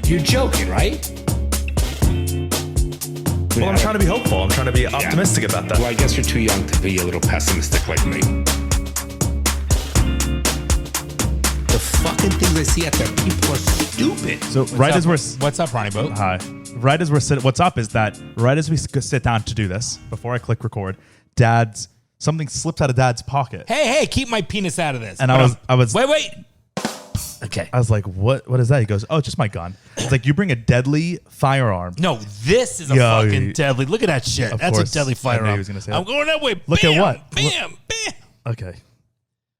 You're joking, right? Well, I'm trying to be hopeful. I'm trying to be optimistic about that. Well, I guess you're too young to be a little pessimistic like me. The fucking things I see out there, people are stupid. So What's up, Ronnie Boat? Hi. Right as we're sitting, what's up is that right as we sit down to do this, before I click record, something slipped out of Dad's pocket. Hey, keep my penis out of this. And I was Wait. Okay. I was like, what is that? He goes, oh, it's just my gun. It's like, you bring a deadly firearm. No, this is a fucking deadly. Look at that shit. That's course. a deadly I knew firearm. he was gonna say I'm that. going that way. Look bam, at what? Bam. Okay.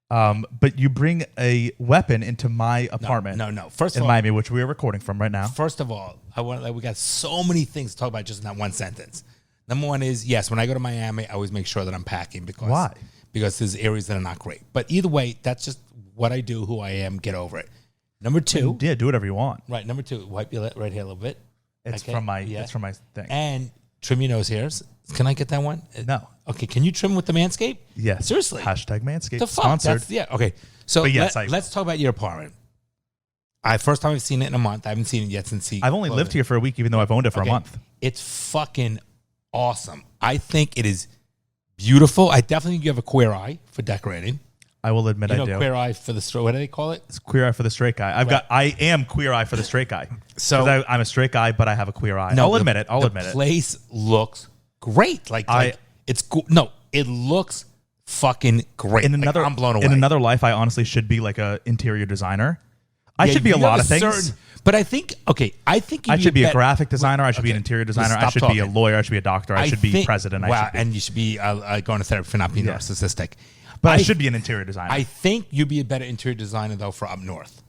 But you bring a weapon into my apartment. No. First of in all, Miami, which we are recording from right now. First of all, we got so many things to talk about just in that one sentence. Number one is, yes, when I go to Miami, I always make sure that I'm packing because Why? Because there's areas that are not great. But either way, that's just what I do, who I am. Get over it. Number two, Yeah, do whatever you want. right? Number two, wipe your right here a little bit. It's Okay, from my yeah. it's from my thing. And trim your nose hairs. Can I get that one? No. Okay, can you trim with the Manscaped? Yes. Seriously. Hashtag Manscaped. The fuck? Sponsored. Okay. So But yes, let's talk about your apartment. First time I've seen it in a month. I haven't seen it yet since I've only lived here for a week, even though I've owned it for a month. It's fucking awesome. I think it is beautiful. I definitely think you have a queer eye for decorating. I will admit I do. Queer eye for the what do they call it? It's queer eye for the straight guy. I am queer eye for the straight guy. So 'Cause I'm a straight guy, but I have a queer eye. I'll admit it. The place looks great. It looks fucking great. I'm blown away. In another life, I honestly should be like a interior designer. I should be a lot of things. But I think I should be a graphic designer. I should be an interior designer. I should be a talking. lawyer. I should be a doctor. I should be president. And you should be going to therapy for not being narcissistic. But I should be an interior designer. I think you'd be a better interior designer, though, for up north.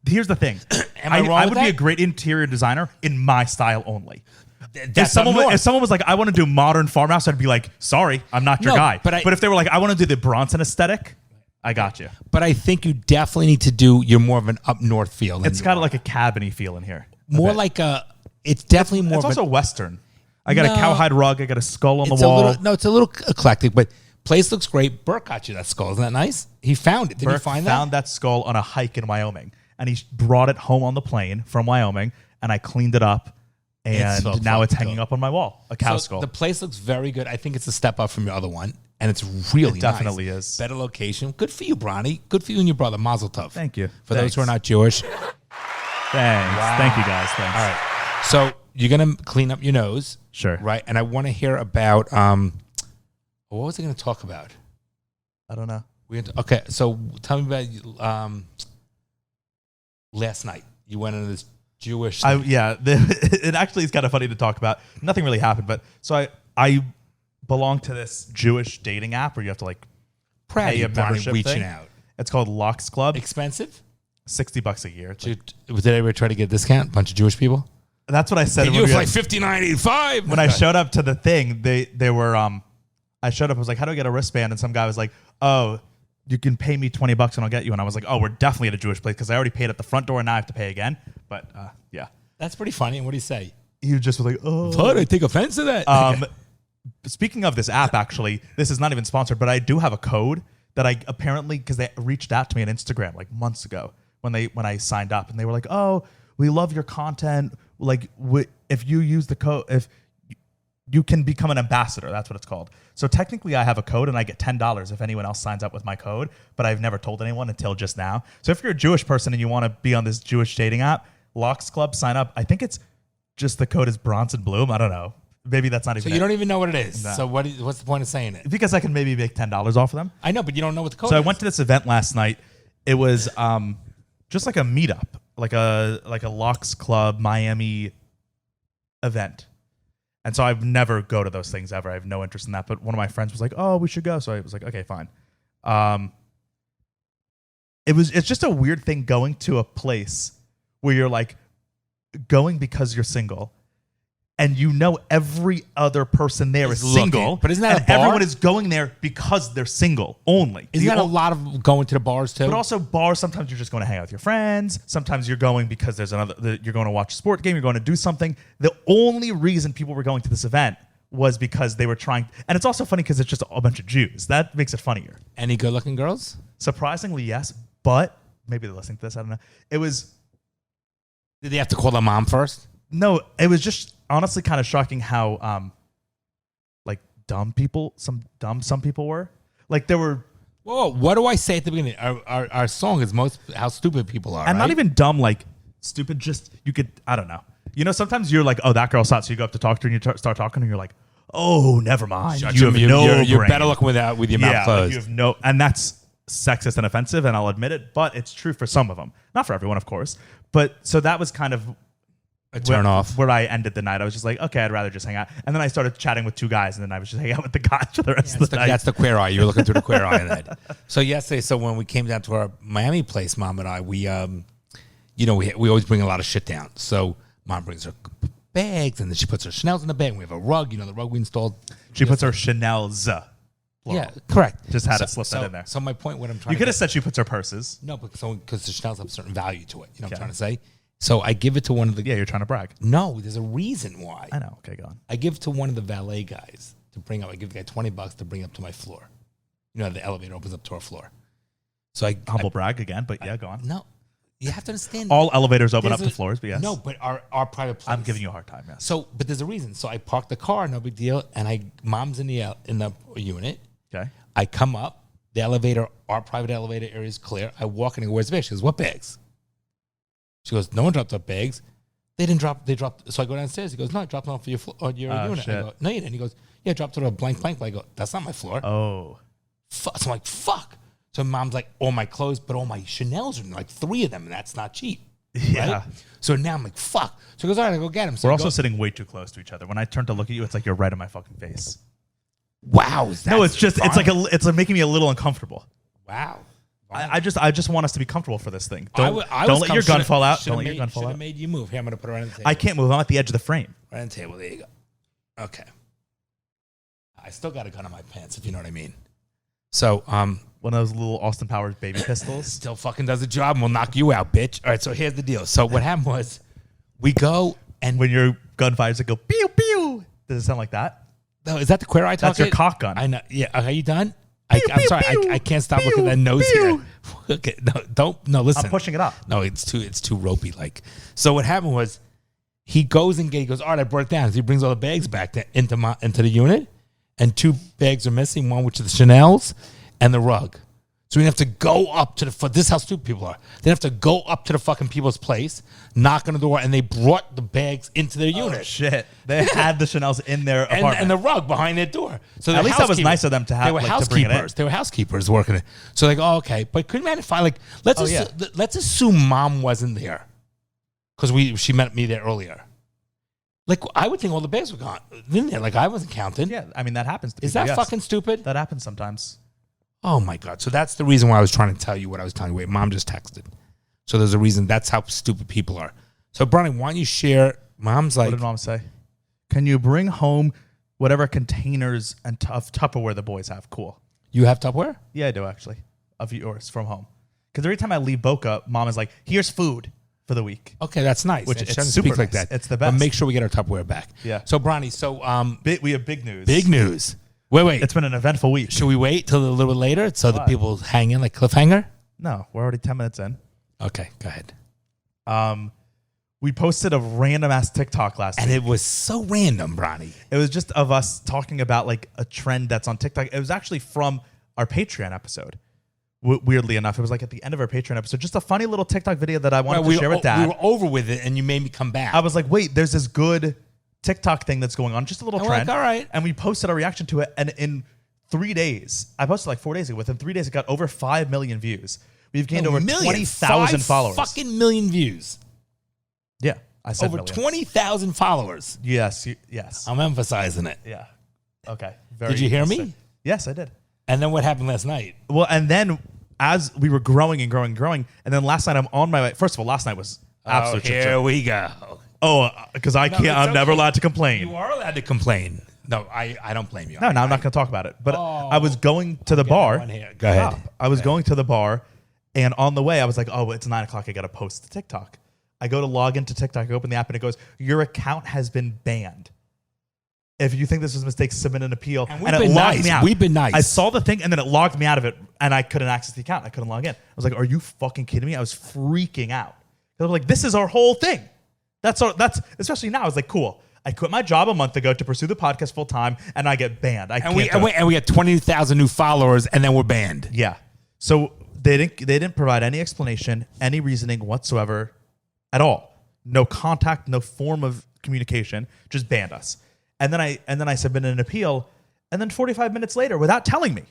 Here's the thing. Am I wrong I with would be that? a great interior designer in my style only. That's If someone up was like, I want to do modern farmhouse, I'd be like, sorry, I'm not your guy. but if they were like, I want to do the Bronson aesthetic, I got you. But I think you definitely need to do. You're more of an up north feel. It's got like a cabin-y feel in here. More like a. It's definitely more. It's of also Western. I got a cowhide rug. I got a skull on the wall. It's a little eclectic, but place looks great. Burke got you that skull. Isn't that nice? He found it. Did you find that? Found that skull on a hike in Wyoming, and he brought it home on the plane from Wyoming, and I cleaned it up, and now it's hanging up on my wall. A cow skull. The place looks very good. I think it's a step up from your other one, and it's really It definitely is. Better location. Good for you, Bronny. Good for you and your brother. Mazel tov. Thank you. For those who are not Jewish. Thanks. Thank you, guys. Thanks. All right. So you're going to clean up your nose. Sure. Right? And I want to hear about, what was I going to talk about? I don't know. Okay. So tell me about last night. You went into this Jewish. It actually is kind of funny to talk about. Nothing really happened, but so I belong to this Jewish dating app where you have to like pay a membership reaching thing. out. It's called Locks Club. Expensive? $60 a year. Did anybody try to get a discount? A bunch of Jewish people? That's what I said. And you were like $59.85. When I showed up to the thing, they were I showed up. I was like, "How do I get a wristband?" And some guy was like, "Oh, you can pay me $20 and I'll get you." And I was like, "Oh, we're definitely at a Jewish place because I already paid at the front door and now I have to pay again." But yeah, that's pretty funny. And what do you say? You just was like, "Oh, What? I take offense to that." Speaking of this app, actually, this is not even sponsored, but I do have a code that I apparently, because they reached out to me on Instagram like months ago when I signed up, and they were like, "Oh, we love your content. Like, if you use the code, if you can become an ambassador." That's what it's called. So technically, I have a code, and I get $10 if anyone else signs up with my code. But I've never told anyone until just now. So if you're a Jewish person and you want to be on this Jewish dating app, Locks Club, sign up. I think it's just the code is Bronson Bloom. I don't know. Maybe that's not even. So you don't even know what it is. No. So what's the point of saying it? Because I can maybe make $10 off of them. I know, but you don't know what the code is. So I went to this event last night. It was just like a meetup, like a Locks Club Miami event. And so I've never go to those things ever. I have no interest in that. But one of my friends was like, "Oh, we should go." So I was like, "Okay, fine." It's just a weird thing going to a place where you're like going because you're single. And you know every other person there is single. But isn't that and a bar? everyone is going there because they're single only. Isn't that a lot of going to the bars too? But also bars, sometimes you're just going to hang out with your friends. Sometimes you're going because there's you're going to watch a sport game. You're going to do something. The only reason people were going to this event was because they were trying. And it's also funny because it's just a bunch of Jews. That makes it funnier. Any good looking girls? Surprisingly, yes. But maybe they're listening to this. I don't know. It was Did they have to call the mom first? No, it was just honestly kind of shocking how like dumb some people were. Like there were. Whoa, what do I say at the beginning? Our song is most how stupid people are. And right? not even dumb, like stupid, just you could, I don't know. You know, sometimes you're like, oh, that girl's hot. So you go up to talk to her and you start talking and you're like, oh, never mind. Shut You have no you're brain. better looking with your mouth Like closed. you have no, and that's sexist and offensive, and I'll admit it, but it's true for some of them. Not for everyone, of course. But so that was kind of a turn off. Where I ended the night. I was just like, okay, I'd rather just hang out. And then I started chatting with two guys, and then I was just hanging out with the guys for the rest of the night. That's the queer eye. You were looking through the queer eye in that. So yesterday, when we came down to our Miami place, Mom and I, we always bring a lot of shit down. So Mom brings her bags, and then she puts her Chanel's in the bag. And we have a rug, the rug we installed. She puts her Chanel's. Yeah, correct. Just had to slip that in there. So my point, what I'm trying You could have said she puts her purses. No, because the Chanel's have a certain value to it. You know what I'm trying to say? So I give it to one of the... Yeah, you're trying to brag. No, there's a reason why. I know. Okay, go on. I give to one of the valet guys to bring up. I give the guy $20 to bring up to my floor. The elevator opens up to our floor. So Humble brag again, but yeah, go on. No, you have to understand. All elevators open up to floors, but yes. No, but our private place. I'm giving you a hard time, yes. So, but there's a reason. So I park the car, no big deal, and Mom's in the unit. Okay. I come up, the elevator, our private elevator area is clear. I walk in and go, where's the bag? She goes, what bags? She goes, no one dropped up bags. They didn't drop. They dropped. So I go downstairs. He goes, no, I dropped them off for your unit. Shit. I go, no, you didn't. He goes, yeah, I dropped it on a blank. I go, that's not my floor. Oh. So I'm like, fuck. So Mom's like, all my clothes, but all my Chanel's are like 3 of them, and that's not cheap. Yeah. Right? So now I'm like, fuck. So he goes, all right, I go get him. So We're also sitting way too close to each other. When I turn to look at you, it's like you're right in my fucking face. wow. Is that No, it's just fun? it's like making me a little uncomfortable. Wow. I just want us to be comfortable for this thing. I Don't let your gun fall out. Don't let your gun fall Should have out. made you move. Here, I'm going to put it right on the table. I can't move. I'm at the edge of the frame. Right on the table. There you go. Okay. I still got a gun in my pants, if you know what I mean. So, One of those little Austin Powers baby pistols. still fucking does the job and will knock you out, bitch. All right, so here's the deal. So what happened was we go and... When your gun fires, it go pew pew. Does it sound like that? No, is that the queer eye talking? That's your cock gun. I know. Yeah. Are you done? Pew, I'm pew, sorry. pew, I can't stop looking pew, at that nose pew. here. Okay. No, listen. I'm pushing it up. No, it's too ropey. Like, so what happened was he goes and he goes, all right, I brought it down. So he brings all the bags back into the unit, and 2 bags are missing, one which is the Chanel's and the rug. So we have to go up to this is how stupid people are. They have to go up to the fucking people's place, knock on the door, and they brought the bags into their unit. Oh, shit. They had the Chanel's in their apartment. And the rug behind their door. So At least that was nice of them to have, They were like, to bring it in. housekeepers. They were housekeepers working it. So they go, oh, okay. But couldn't you imagine if let's assume Mom wasn't there because she met me there earlier. Like, I would think all the bags were gone in there. Like, I wasn't counting. Yeah, I mean, that happens to Is people, that yes. fucking stupid? That happens sometimes. Oh, my God. So that's the reason why I was trying to tell you what I was telling you. Wait, Mom just texted. So there's a reason. That's how stupid people are. So, Bronny, why don't you share? Mom's like... What did Mom say? Can you bring home whatever containers and of Tupperware the boys have? Cool. You have Tupperware? Yeah, I do, actually. Of yours from home. Because every time I leave Boca, Mom is like, here's food for the week. Okay, that's nice. Which It it's doesn't super speak like nice. that. It's the But best. make sure we get our Tupperware back. Yeah. So, Bronny, We have big news. big news. Wait. It's been an eventful week. Should we wait till a little bit later so that people hang in like cliffhanger? No, we're already 10 minutes in. Okay, go ahead. We posted a random ass TikTok last And week. it was so random, Bronny. It was just of us talking about like a trend that's on TikTok. It was actually from our Patreon episode. Weirdly enough, it was like at the end of our Patreon episode, just a funny little TikTok video that I wanted to share with Dad. We were over with it, and you made me come back. I was like, wait, there's this good TikTok thing that's going on, just a little I'm trend. like, all right. And we posted a reaction to it, and in 3 days, I posted like 4 days ago. Within 3 days, it got over 5 million views. We've gained over 20,000 followers. Fucking million views. Yeah, I said Over million. 20,000 followers. Yes, yes. I'm emphasizing it. Yeah. Okay. Did you hear me? specific. Yes, I did. And then what happened last night? Well, and then as we were growing and growing and growing, and then last night I'm on my way. First of all, last night was absolute shit show. Here we go. Oh, because I can't. it's I'm never okay. allowed to complain. You are allowed to complain. No, I don't blame you. No, I'm not going to talk about it. But I was going to the bar. Go ahead. Stop. I was going to the bar, and on the way, I was like, oh, it's 9 o'clock. I got to post to TikTok. I go to log into TikTok. I open the app, and it goes, your account has been banned. If you think this was a mistake, submit an appeal. And we've it been logged nice. me out. We've been nice. I saw the thing, and then it logged me out of it, and I couldn't access the account. I couldn't log in. I was like, are you fucking kidding me? I was freaking out. I was like, this is our whole thing. That's especially now. I was like, cool. I quit my job a month ago to pursue the podcast full time, and I get banned. And we got 20,000 new followers, and then we're banned. Yeah. So they didn't provide any explanation, any reasoning whatsoever, at all. No contact, no form of communication. Just banned us. And then I submitted an appeal, and then 45 minutes later, without telling me,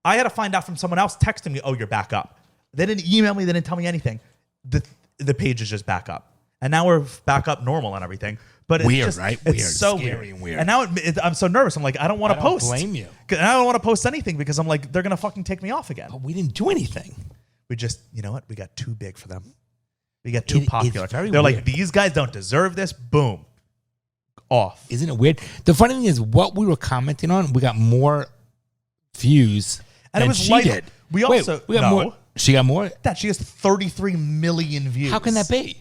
I had to find out from someone else texting me, "Oh, you're back up." They didn't email me. They didn't tell me anything. The page is just back up, and now we're back up normal and everything. But it's weird, just, right? It's weird, so scary and weird. And now I'm so nervous. I'm like, I don't want to post. Blame you. And I don't want to post anything because I'm like, they're gonna fucking take me off again. But we didn't do anything. We just, you know what? We got too big for them. We got too It's popular. very They're weird. like, these guys don't deserve this. Boom, off. Isn't it weird? The funny thing is, what we were commenting on, we got more views And it than was she like- did. we Wait, also- we got no. more. She got more. That she has 33 million views. How can that be?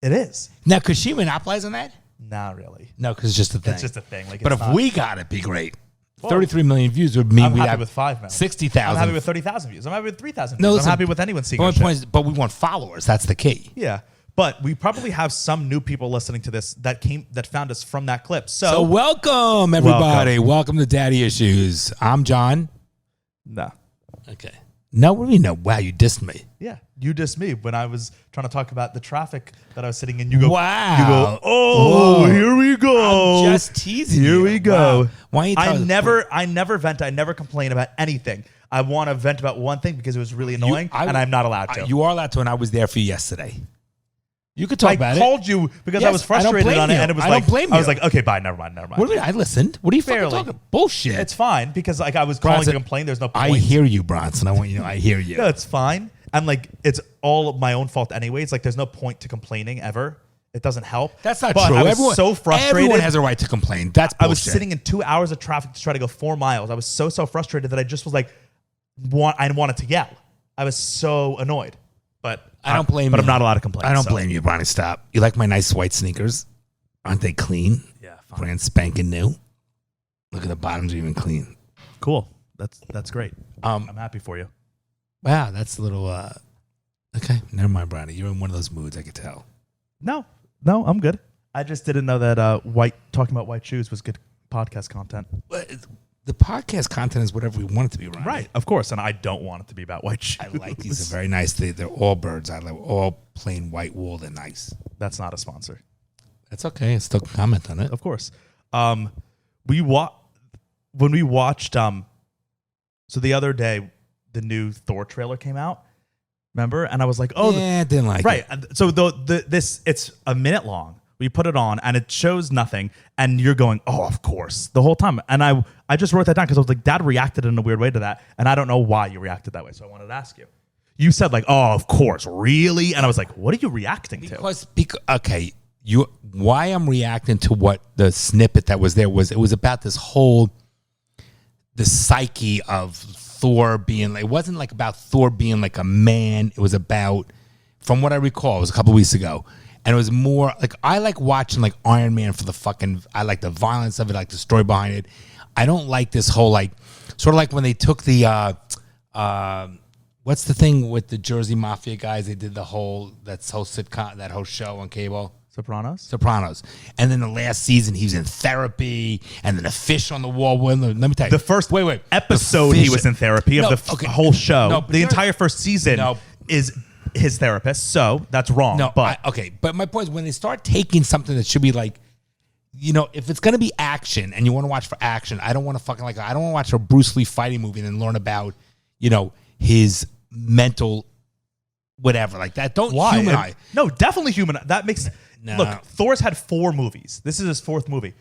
It is. Now, could she monopolize on that? Not really. No, because it's just a thing. It's just a thing. Like, But it's if not- we got it, it'd be great. Well, 33 million views would mean I'm we'd happy have with 5 million. 60,000. I'm happy with 30,000 views. I'm happy with 3,000 views. No, I'm listen, happy with anyone seeing But our my shit. point is, but we want followers. That's the key. Yeah. But we probably have some new people listening to this that found us from that clip. So welcome, everybody. Welcome. Welcome to Daddy Issues. I'm John. no. Okay. No, what do you know? Wow, you dissed me. Yeah. You dissed me when I was trying to talk about the traffic that I was sitting in. You go, Wow. You go, oh, Whoa. here we go. I'm just teasing Here you. we go. Wow. Why don't you tell I us- never vent. I never complain about anything. I want to vent about one thing because it was really annoying, and I'm not allowed to. You are allowed to, and I was there for you yesterday. You could talk about I it. called you because I Yes, was I don't frustrated blame on it, you. and it was I like, don't blame I was you. like, okay, bye, never mind. What do you mean? I listened. What are you Barely. fucking talking? Bullshit. It's fine because like I was calling to Bronson, complain. There's no I point. hear you, Bronson. I want you to know I hear you. No, it's fine. And like, it's all my own fault anyway. It's like, there's no point to complaining ever. It doesn't help. That's not But true. I was so frustrated. Everyone has a right to complain. That's bullshit. I was sitting in 2 hours of traffic to try to go 4 miles. I was so frustrated that I just was like, I wanted to yell. I was so annoyed. But I don't blame But you. I'm not allowed to complain. I don't so. blame you, Bronny. Stop. You like my nice white sneakers? Aren't they clean? Yeah, fine. Brand spanking new. Look at the bottoms are even clean. Cool. That's great. I'm happy for you. Wow, that's a little. Okay, never mind, Bronny. You're in one of those moods. I could tell. No, I'm good. I just didn't know that talking about white shoes was good podcast content. But the podcast content is whatever we want it to be, Ronny. Right, of course. And I don't want it to be about white shoes. I like these. They're very nice. They're all birds. I like all plain white wool. They're nice. That's not a sponsor. That's okay. I still can comment on it. Of course. When we watched so the other day the new Thor trailer came out. Remember? And I was like, oh, yeah, didn't like right. it. So this it's a minute long. We put it on and it shows nothing, and you're going, oh, of course, the whole time. And I just wrote that down because I was like, Dad reacted in a weird way to that, and I don't know why you reacted that way. So I wanted to ask you. You said like, oh, of course, really? And I was like, what are you reacting to? Because okay, why I'm reacting to what the snippet that was there was, it was about this whole the psyche of Thor being like, it wasn't like about Thor being like a man. It was about, from what I recall, it was a couple weeks ago. And it was more like, I like watching like Iron Man for the fucking, I like the violence of it, like the story behind it. I don't like this whole like, sort of like when they took the, what's the thing with the Jersey Mafia guys? They did that whole sitcom, that whole show on cable. Sopranos. And then the last season, he was in therapy, and then a fish on the wall. Let me tell you. The first episode he was in therapy of the whole show. No, the entire first season is his therapist, so that's wrong. No, but but my point is, when they start taking something that should be like, you know, if it's going to be action and you want to watch for action, I don't want to fucking like, I don't want to watch a Bruce Lee fighting movie and then learn about, you know, his mental whatever like that. Don't humanize. No, definitely human. That makes... No. Look, Thor's had 4 movies. This is his 4th movie.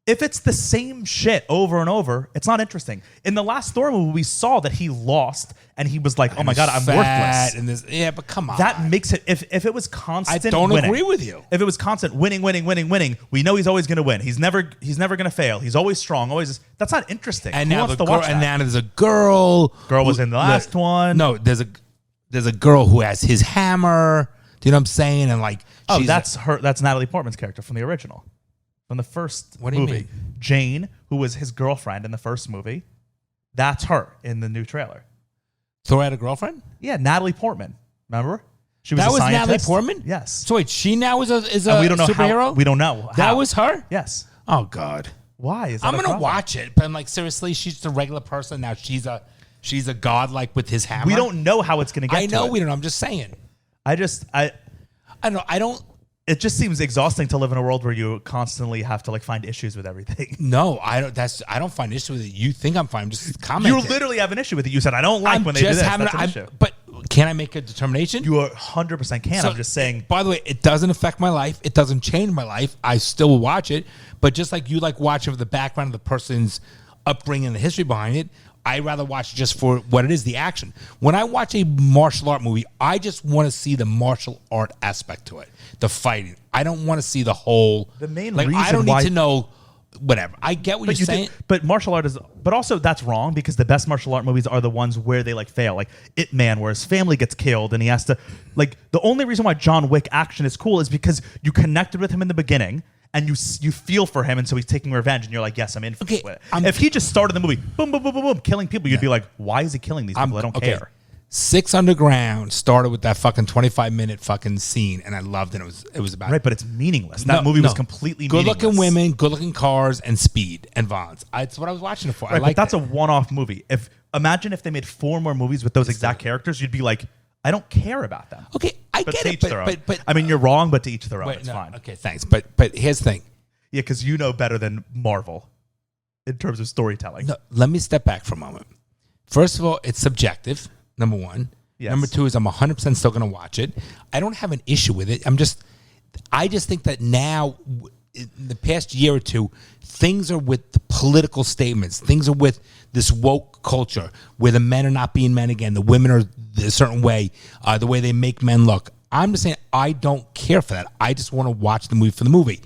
If it's the same shit over and over, it's not interesting. In the last Thor movie, we saw that he lost, and he was like, "Oh my god, I'm worthless." And this, yeah, but come on, that makes it. If it was constant, I don't winning, agree with you. If it was constant winning, we know he's always going to win. He's never going to fail. He's always strong. Always. That's not interesting. And Who now wants the to girl, watch and that? now there's a girl. Girl was in the last one. No, there's a girl who has his hammer. Do you know what I'm saying? And like, oh, that's her. That's Natalie Portman's character from the original, from the first What do you movie. mean? Jane, who was his girlfriend in the first movie, that's her in the new trailer. Thor had a girlfriend? Yeah, Natalie Portman. Remember? She was That a was Natalie scientist. Portman? Yes. So wait, she now is a And we don't know superhero? how. We don't know. That how. was her? Yes. Oh, God. Why? Is that I'm a going to problem? watch it, but I'm like, seriously, she's just a regular person. Now she's a god, like, with his hammer. We don't know how it's going to get I know to we it. don't know. I'm just saying. I know. I don't. it just seems exhausting to live in a world where you constantly have to like find issues with everything. No, I don't. I don't find issue with it. You think I'm fine? I'm just commenting. You literally have an issue with it. You said I don't like when they do this. That's an issue. But can I make a determination? You 100% can. So, I'm just saying. By the way, it doesn't affect my life. It doesn't change my life. I still will watch it. But just like you like watching for the background of the person's upbringing and the history behind it, I rather watch just for what it is, the action. When I watch a martial art movie, I just want to see the martial art aspect to it, the fighting. I don't want to see the whole. The main like, reason I don't why- need to know whatever. I get what you're saying. But martial art is, but also that's wrong because the best martial art movies are the ones where they like fail, like Ip Man, where his family gets killed and he has to, like, the only reason why John Wick action is cool is because you connected with him in the beginning and you feel for him, and so he's taking revenge, and you're like, yes, I'm in for it. If he just started the movie, boom, boom, boom, boom, boom, killing people, you'd be like, why is he killing these people? I don't care. 6 Underground started with that fucking 25-minute fucking scene, and I loved it. It was about Right, but it's meaningless. That movie was completely meaningless. Good-looking women, good-looking cars, and speed and violence. That's what I was watching it for. Right, but that's a one-off movie. Imagine if they made 4 more movies with those exact characters, you'd be like, I don't care about them. Okay, I But get to it, each their own. but I mean, you're wrong, but to each their own. wait, It's no, fine. okay, thanks. But here's the thing. Yeah, because you know better than Marvel in terms of storytelling. No, let me step back for a moment. First of all, it's subjective, number one. Yes. Number two is I'm 100% still going to watch it. I don't have an issue with it. I just think that now, in the past year or two, things are with the political statements. Things are with this woke culture where the men are not being men again. The women are a certain way, the way they make men look. I'm just saying I don't care for that. I just want to watch the movie for the movie.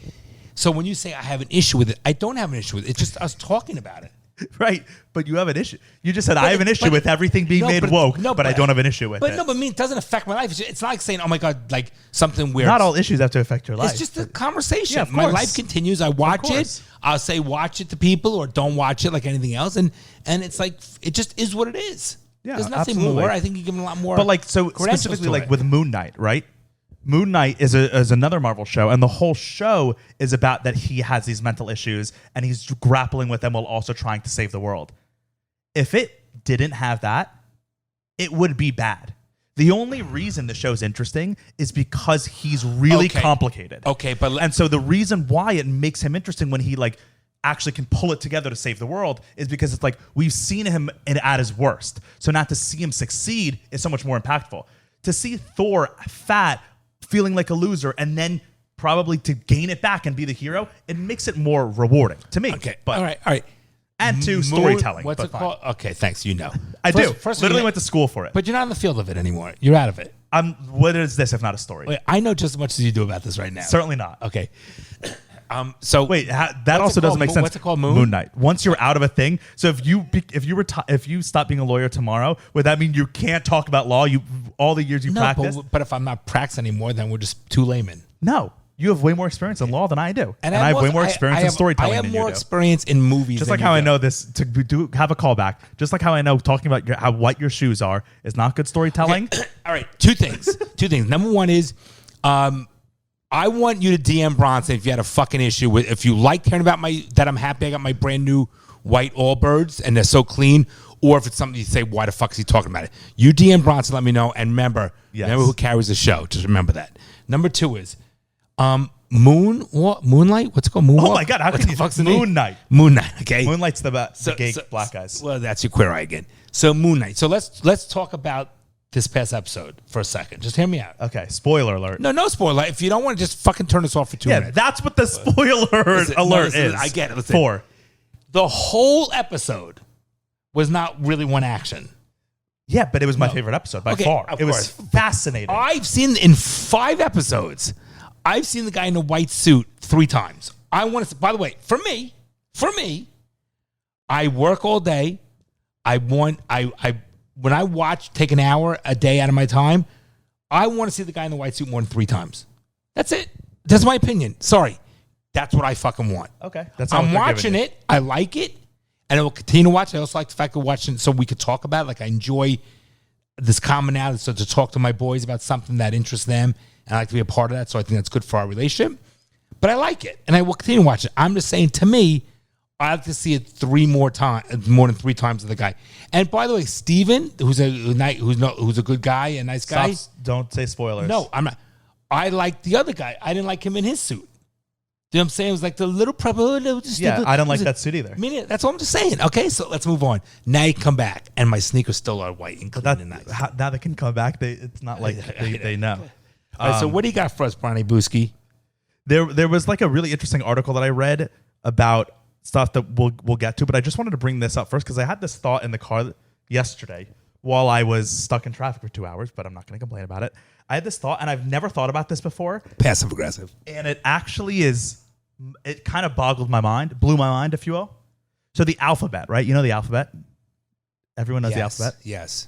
So when you say I have an issue with it, I don't have an issue with it. It's just us talking about it. Right, but you have an issue. You just said I have an issue with everything being made woke, but I don't have an issue with it. But it doesn't affect my life. It's not like saying, oh my God, like something weird. Not all issues have to affect your life. It's just a conversation. Yeah, of My course. life continues. I watch it. I'll say watch it to people or don't watch it like anything else. And it's like, it just is what it is. Yeah, There's nothing absolutely. more. I think you give them a lot more. But like, so credentials specifically to like it. with Moon Knight, right? Moon Knight is another Marvel show, and the whole show is about that he has these mental issues, and he's grappling with them while also trying to save the world. If it didn't have that, it would be bad. The only reason the show's interesting is because he's really complicated. Okay, but and so the reason why it makes him interesting when he like actually can pull it together to save the world is because it's like we've seen him at his worst. So not to see him succeed is so much more impactful. To see Thor fat, feeling like a loser, and then probably to gain it back and be the hero, it makes it more rewarding to me. Okay, but all right. and to storytelling. What's but it fine. called? Okay, thanks. You know, I do. First Literally went to school for it. But you're not in the field of it anymore. You're out of it. What is this if not a story? Wait, I know just as much as you do about this right now. Certainly not. Okay. So wait, that also doesn't make sense. What's it called? Moon? Moon Knight. Once you're out of a thing, so if you stop being a lawyer tomorrow, would that mean you can't talk about law? All the years you practiced. But if I'm not practicing anymore, then we're just two laymen. No, you have way more experience in law than I do, and I have way more experience in storytelling. I have than more you do. experience in movies. Just like how I know this to do have a callback. Just like how I know talking about how white your shoes are is not good storytelling. Okay. All right, two things. Number one is, I want you to DM Bronson if you had a fucking issue with, if you liked hearing about that I'm happy I got my brand new white Allbirds and they're so clean, or if it's something you say, why the fuck is he talking about it? You DM Bronson, let me know, and remember who carries the show. Just remember that. Number two is, Moonlight? What's it called? Moonwalk? Oh my God, how can you? Moon Knight. Moon Knight, okay. Moonlight's the gay black guys. Well, that's your queer eye again. So Moon Knight. So let's talk about this past episode for a second. Just hear me out. Okay, spoiler alert. No spoiler. If you don't want to, just fucking turn this off for 2 minutes. That's what the spoiler alert is. I get it. Listen. 4. The whole episode was not really one action. Yeah, but it was my favorite episode by far. It was fascinating. I've seen in 5 episodes, I've seen the guy in a white suit 3 times. I want to. By the way, for me, I work all day. When I take an hour a day out of my time, I want to see the guy in the white suit more than 3 times. That's it. That's my opinion. Sorry. That's what I fucking want. Okay. That's I'm watching it. I like it. And I will continue to watch it. I also like the fact of watching it so we could talk about it. Like, I enjoy this commonality. So to talk to my boys about something that interests them, and I like to be a part of that. So I think that's good for our relationship. But I like it, and I will continue to watch it. I'm just saying, to me, I like to see it more than 3 times with the guy. And by the way, Steven, who's a good guy, a nice guy. Don't say spoilers. No, I'm not. I like the other guy. I didn't like him in his suit. You know what I'm saying? It was like the little Yeah, I don't like that suit either. I mean, that's what I'm just saying. Okay, so let's move on. Now you come back, and my sneakers still are white and clean and nice. Now they can come back. It's not like they know. All right, so what do you got for us, Bronny Booski? There was like a really interesting article that I read about stuff that we'll get to, but I just wanted to bring this up first because I had this thought in the car yesterday while I was stuck in traffic for 2 hours, but I'm not going to complain about it. I had this thought, and I've never thought about this before. Passive aggressive. And it actually is, it kind of blew my mind, if you will. So the alphabet, right? You know the alphabet? Everyone knows the alphabet? Yes.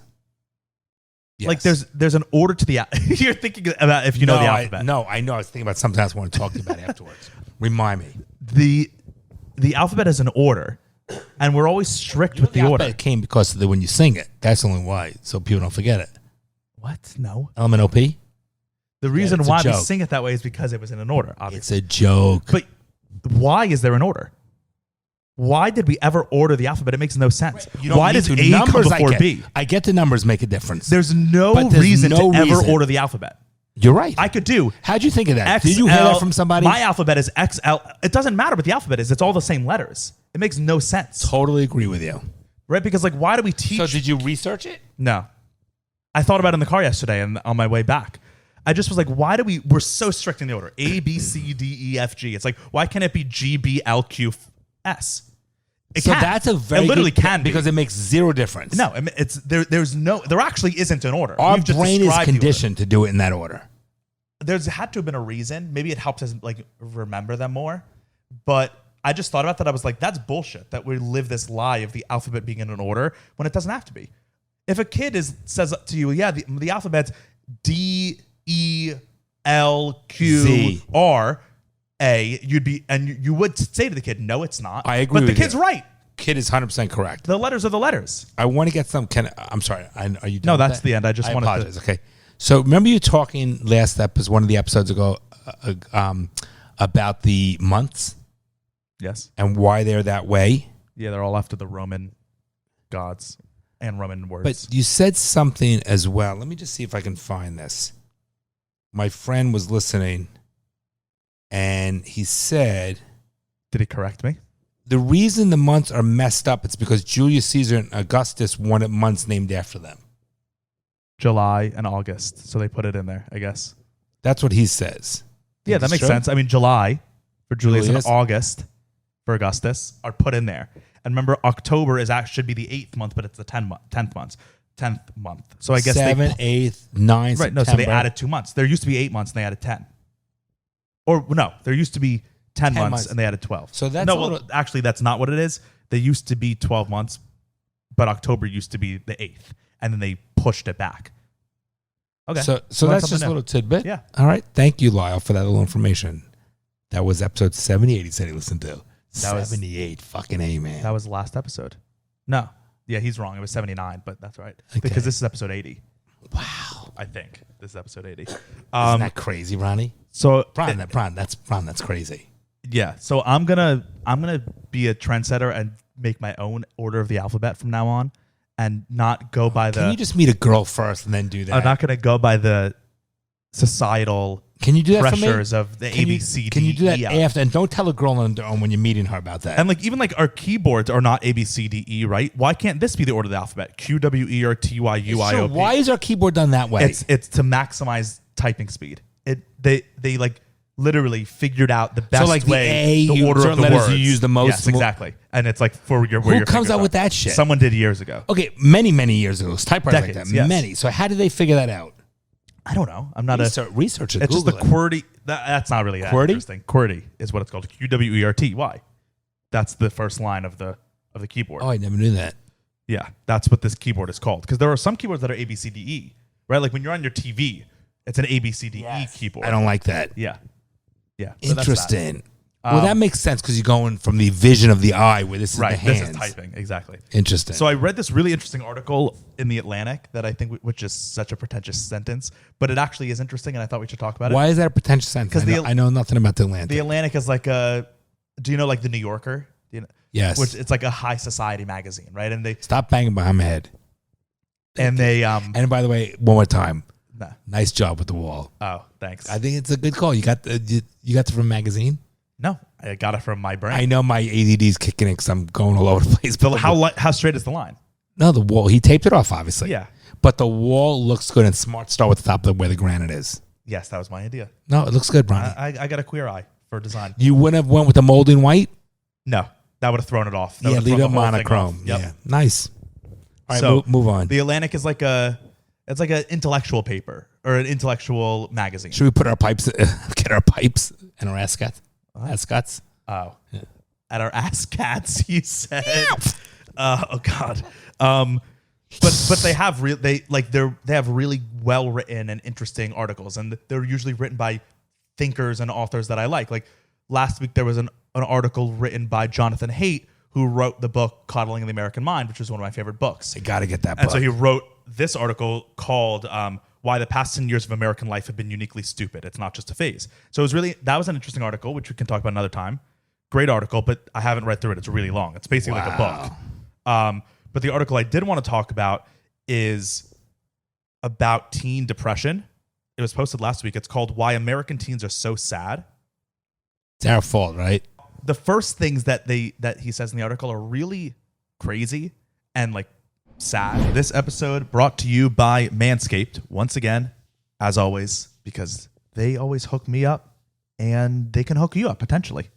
Like there's an order to the you're thinking about if you know the alphabet. No, I know. I was thinking about something else I want to talk to you about afterwards. Remind me. The alphabet is an order, and we're always strict with the order. It came because when you sing it, that's the only why, so people don't forget it. What? No. LMNOP? The reason why we sing it that way is because it was in an order, obviously. It's a joke. But why is there an order? Why did we ever order the alphabet? It makes no sense. Why does A come before B? I get the numbers make a difference. There's no reason to ever order the alphabet. You're right. I could do. How'd you think of that? XL, Did you hear that from somebody? My alphabet is XL. It doesn't matter what the alphabet is. It's all the same letters. It makes no sense. Totally agree with you. Right? Because like, why do we teach? So did you research it? No. I thought about it in the car yesterday and on my way back. I just was like, why do we're so strict in the order? A, B, C, D, E, F, G. It's like, why can't it be G, B, L, Q, S? It so that's a very it literally good, can be. Because it makes zero difference. No, it's there actually isn't an order. Our brain is conditioned to do it in that order. There's had to have been a reason. Maybe it helps us like remember them more. But I just thought about that. I was like, that's bullshit that we live this lie of the alphabet being in an order when it doesn't have to be. If a kid says to you, yeah, the alphabet's D, E, L, Q, Z, R, A, you would say to the kid, no, it's not. I agree. But the kid's right. Kid is 100% correct. The letters are the letters. I want to get some. I'm sorry. Are you done? No, that's the end. I just wanted apologize. Okay. So remember you talking last episode, one of the episodes ago, about the months? Yes. And why they're that way? Yeah, they're all after the Roman gods and Roman words. But you said something as well. Let me just see if I can find this. My friend was listening, and he said... Did he correct me? The reason the months are messed up, it's because Julius Caesar and Augustus wanted months named after them. July and August. So they put it in there, I guess. That's what he says. Yeah, that makes sense. I mean, July for Julius and August for Augustus are put in there. And remember, October should be the 8th month, but it's the 10th month. So I guess 7th, 8th, 9th, right, September. No, so they added 2 months. There used to be 8 months and they added 10. Or no, there used to be 10 months and they added 12. So that's actually that's not what it is. They used to be 12 months, but October used to be the 8th, and then they pushed it back. Okay. So that's just a little tidbit. Yeah. All right. Thank you, Lyle, for that little information. That was episode 78 he said he listened to. 78. Fucking A, man. That was the last episode. No. Yeah, he's wrong. It was 79, but that's right. Okay. Because this is episode 80. Wow. I think this is episode 80. Isn't that crazy, Ronnie? So that's crazy. Yeah. So I'm gonna be a trendsetter and make my own order of the alphabet from now on, and not go by the. Can you just meet a girl first and then do that? I'm not gonna go by the societal. Can you do that pressures for me? of the A, B, C, D, Can you do that E, F. after? And don't tell a girl on when you're meeting her about that. And like even like our keyboards are not A, B, C, D, E, right? Why can't this be the order of the alphabet? Q, W, E, R, T, Y, U, I, O, P. Why is our keyboard done that way? It's to maximize typing speed. They like literally figured out the best way, the order of the words you use the most. Yes, exactly. And it's like for your who comes out with that shit? Someone did years ago. Okay, many years ago. Typewriters like that. Yes. Many. So how did they figure that out? I don't know. I'm not research it. It's Google just the QWERTY. That's not really that interesting. QWERTY is what it's called. QWERTY. That's the first line of the keyboard. Oh, I never knew that. Yeah, that's what this keyboard is called. Because there are some keyboards that are A, B, C, D, E. Right? Like when you're on your TV, it's an A, B, C, D, E keyboard. I don't like that. Yeah. Yeah. Interesting. Well, that makes sense because you're going from the vision of the eye where this is the hands. This is typing, exactly. Interesting. So I read this really interesting article in The Atlantic that I think, which is such a pretentious sentence, but it actually is interesting, and I thought we should talk about it. Why is that a pretentious sentence? I know nothing about the Atlantic. The Atlantic is like do you know like The New Yorker? Yes. Which it's like a high society magazine, right? And they Stop banging behind my head. And they And by the way, one more time. nah. Nice job with the wall. Oh, thanks. I think it's a good call. You got it from a magazine? No, I got it from my brain. I know my ADD's kicking in because I'm going all over the place. So how straight is the line? No, the wall. He taped it off, obviously. Yeah. But the wall looks good and smart. Start with the top of where the granite is. Yes, that was my idea. No, it looks good, Bronny. I got a queer eye for design. You wouldn't have went with the mold in white? No, that would have thrown it off. That Yeah, would've leave thrown it the whole thing monochrome. off. Yep. Yeah, nice. All right, So, move on. The Atlantic is like an intellectual paper or an intellectual magazine. Should we put our pipes, get our pipes and our ascots? Ascots? Oh, at our ass cats, you said. Oh God. But they have they have really well written and interesting articles, and they're usually written by thinkers and authors that I like. Like last week, there was an article written by Jonathan Haidt, who wrote the book Coddling the American Mind, which is one of my favorite books. I got to get that book. And so he wrote this article called Why the Past 10 Years of American Life Have Been Uniquely Stupid. It's not just a phase. So that was an interesting article, which we can talk about another time. Great article, but I haven't read through it. It's really long. It's basically like a book. But the article I did want to talk about is about teen depression. It was posted last week. It's called Why American Teens Are So Sad. It's our fault, right? The first things that he says in the article are really crazy and like sad. This episode brought to you by Manscaped, once again, as always, because they always hook me up and they can hook you up potentially.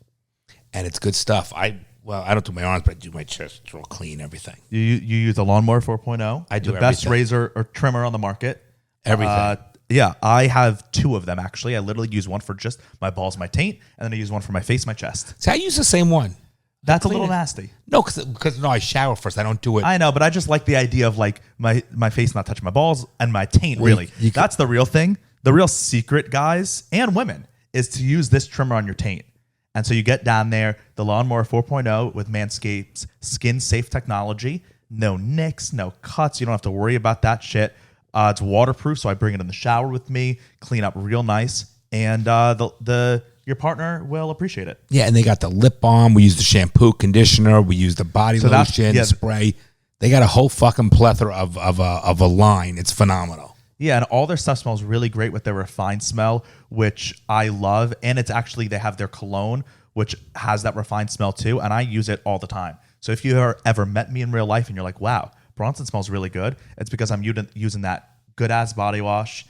And it's good stuff. I don't do my arms, but I do my chest. It's all clean, everything. You use the Lawnmower 4.0. I do the best everything. razor or trimmer on the market. Everything. Yeah, I have two of them actually. I literally use one for just my balls, my taint, and then I use one for my face, my chest. See, I use the same one. That's a little nasty. No, because I shower first. I don't do it. I know, but I just like the idea of like my face not touching my balls and my taint. Really, that's the real thing. The real secret, guys and women, is to use this trimmer on your taint. And so you get down there, the Lawnmower 4.0 with Manscaped's skin-safe technology. No nicks, no cuts. You don't have to worry about that shit. It's waterproof, so I bring it in the shower with me, clean up real nice, and your partner will appreciate it. Yeah, and they got the lip balm. We use the shampoo, conditioner. We use the body lotion, spray. They got a whole fucking plethora of a line. It's phenomenal. Yeah, and all their stuff smells really great with their refined smell, which I love. And it's actually, they have their cologne, which has that refined smell too, and I use it all the time. So if you ever met me in real life and you're like, wow, Bronson smells really good, it's because I'm using that good-ass body wash,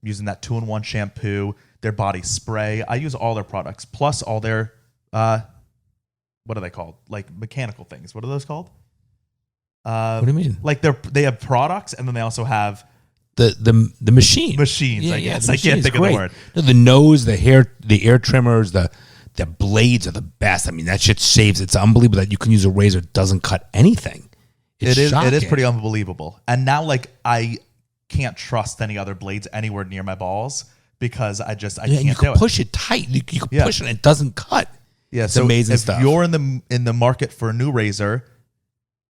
I'm using that 2-in-1 shampoo, their body spray. I use all their products, plus all their, what are they called? Like mechanical things. What are those called? What do you mean? Like they have products, and then they also have the machine. Machines, I guess. I can't think of the word. No, the nose, the hair, the ear trimmers, the blades are the best. I mean, that shit shaves. It's unbelievable that you can use a razor that doesn't cut anything. It is pretty unbelievable. And now, like, I can't trust any other blades anywhere near my balls because I can't do it. You can push it tight. You can push it and it doesn't cut. Yeah, it's amazing if stuff. If you're in the market for a new razor,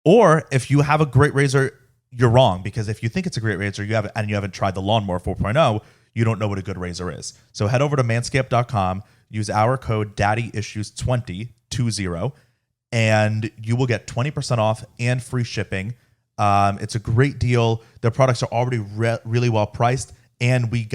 or if you have a great razor, you're wrong, because if you think it's a great razor, you haven't tried the Lawnmower 4.0, you don't know what a good razor is. So head over to manscaped.com, use our code DaddyIssues20, and you will get 20% off and free shipping. It's a great deal. Their products are already really well priced, and we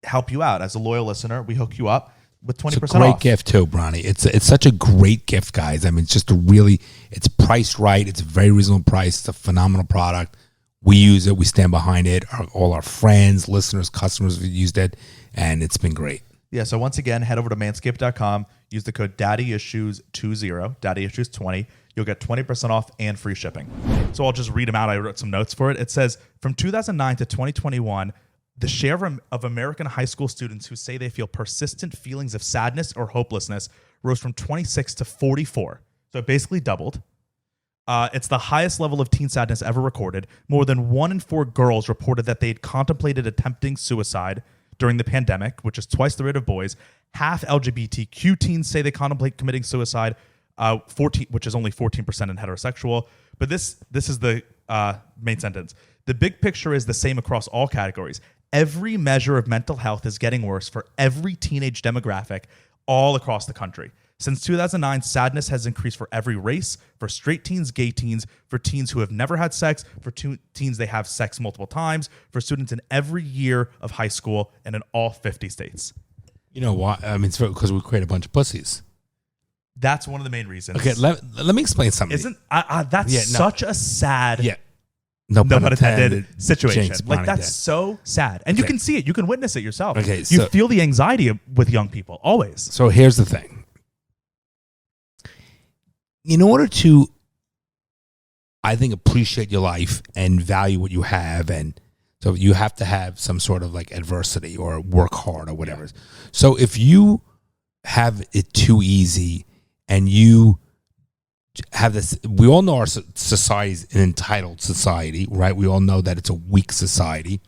help you out. As a loyal listener, we hook you up with 20% off. It's a great gift too, Bronny. It's such a great gift, guys. I mean, it's priced right. It's a very reasonable price. It's a phenomenal product. We use it. We stand behind it. All our friends, listeners, customers have used it, and it's been great. Yeah, so once again, head over to manscaped.com, use the code DaddyIssues20, DaddyIssues20. You'll get 20% off and free shipping. So I'll just read them out. I wrote some notes for it. It says, from 2009 to 2021, the share of American high school students who say they feel persistent feelings of sadness or hopelessness rose from 26 to 44. So it basically doubled. It's the highest level of teen sadness ever recorded. More than 1 in 4 girls reported that they'd contemplated attempting suicide. during the pandemic, which is twice the rate of boys. Half LGBTQ teens say they contemplate committing suicide, 14, which is only 14% in heterosexual. But this is the main sentence. The big picture is the same across all categories. Every measure of mental health is getting worse for every teenage demographic all across the country. Since 2009, sadness has increased for every race, for straight teens, gay teens, for teens who have never had sex, for teens they have sex multiple times, for students in every year of high school, and in all 50 states. You know why? I mean, it's because we create a bunch of pussies. That's one of the main reasons. Okay, let me explain something. Isn't that's such a sad no pun intended situation. Jinx, Like, that's so sad. And you can see it. You can witness it yourself. You feel the anxiety with young people, always. So here's the thing. In order to, I think, appreciate your life and value what you have, and so you have to have some sort of like adversity or work hard or whatever. So if you have it too easy and you have this, we all know our society is an entitled society, right? We all know that it's a weak society.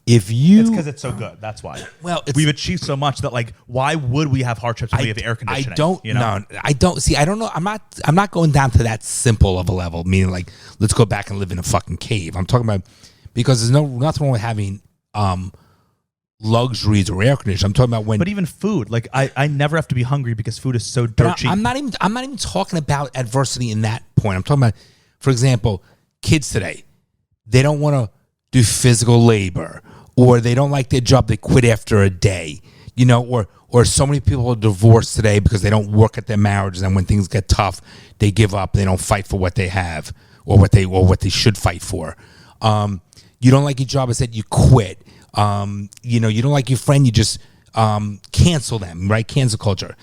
It's because it's so good. That's why. Well, we've achieved so much that, like, why would we have hardships when we have air conditioning? I don't know. I'm not going down to that simple of a level, meaning like, let's go back and live in a fucking cave. I'm talking about, because there's nothing wrong with having luxuries or air conditioning. I'm talking about when. But even food, like I never have to be hungry because food is so dirt cheap. I'm not even talking about adversity in that point. I'm talking about, for example, kids today. They don't want to do physical labor, or they don't like their job. They quit after a day, or so many people are divorced today because they don't work at their marriages, and when things get tough, they give up. They don't fight for what they have or what they should fight for. You don't like your job, I said you quit. You don't like your friend, you just cancel them, right? Cancel culture.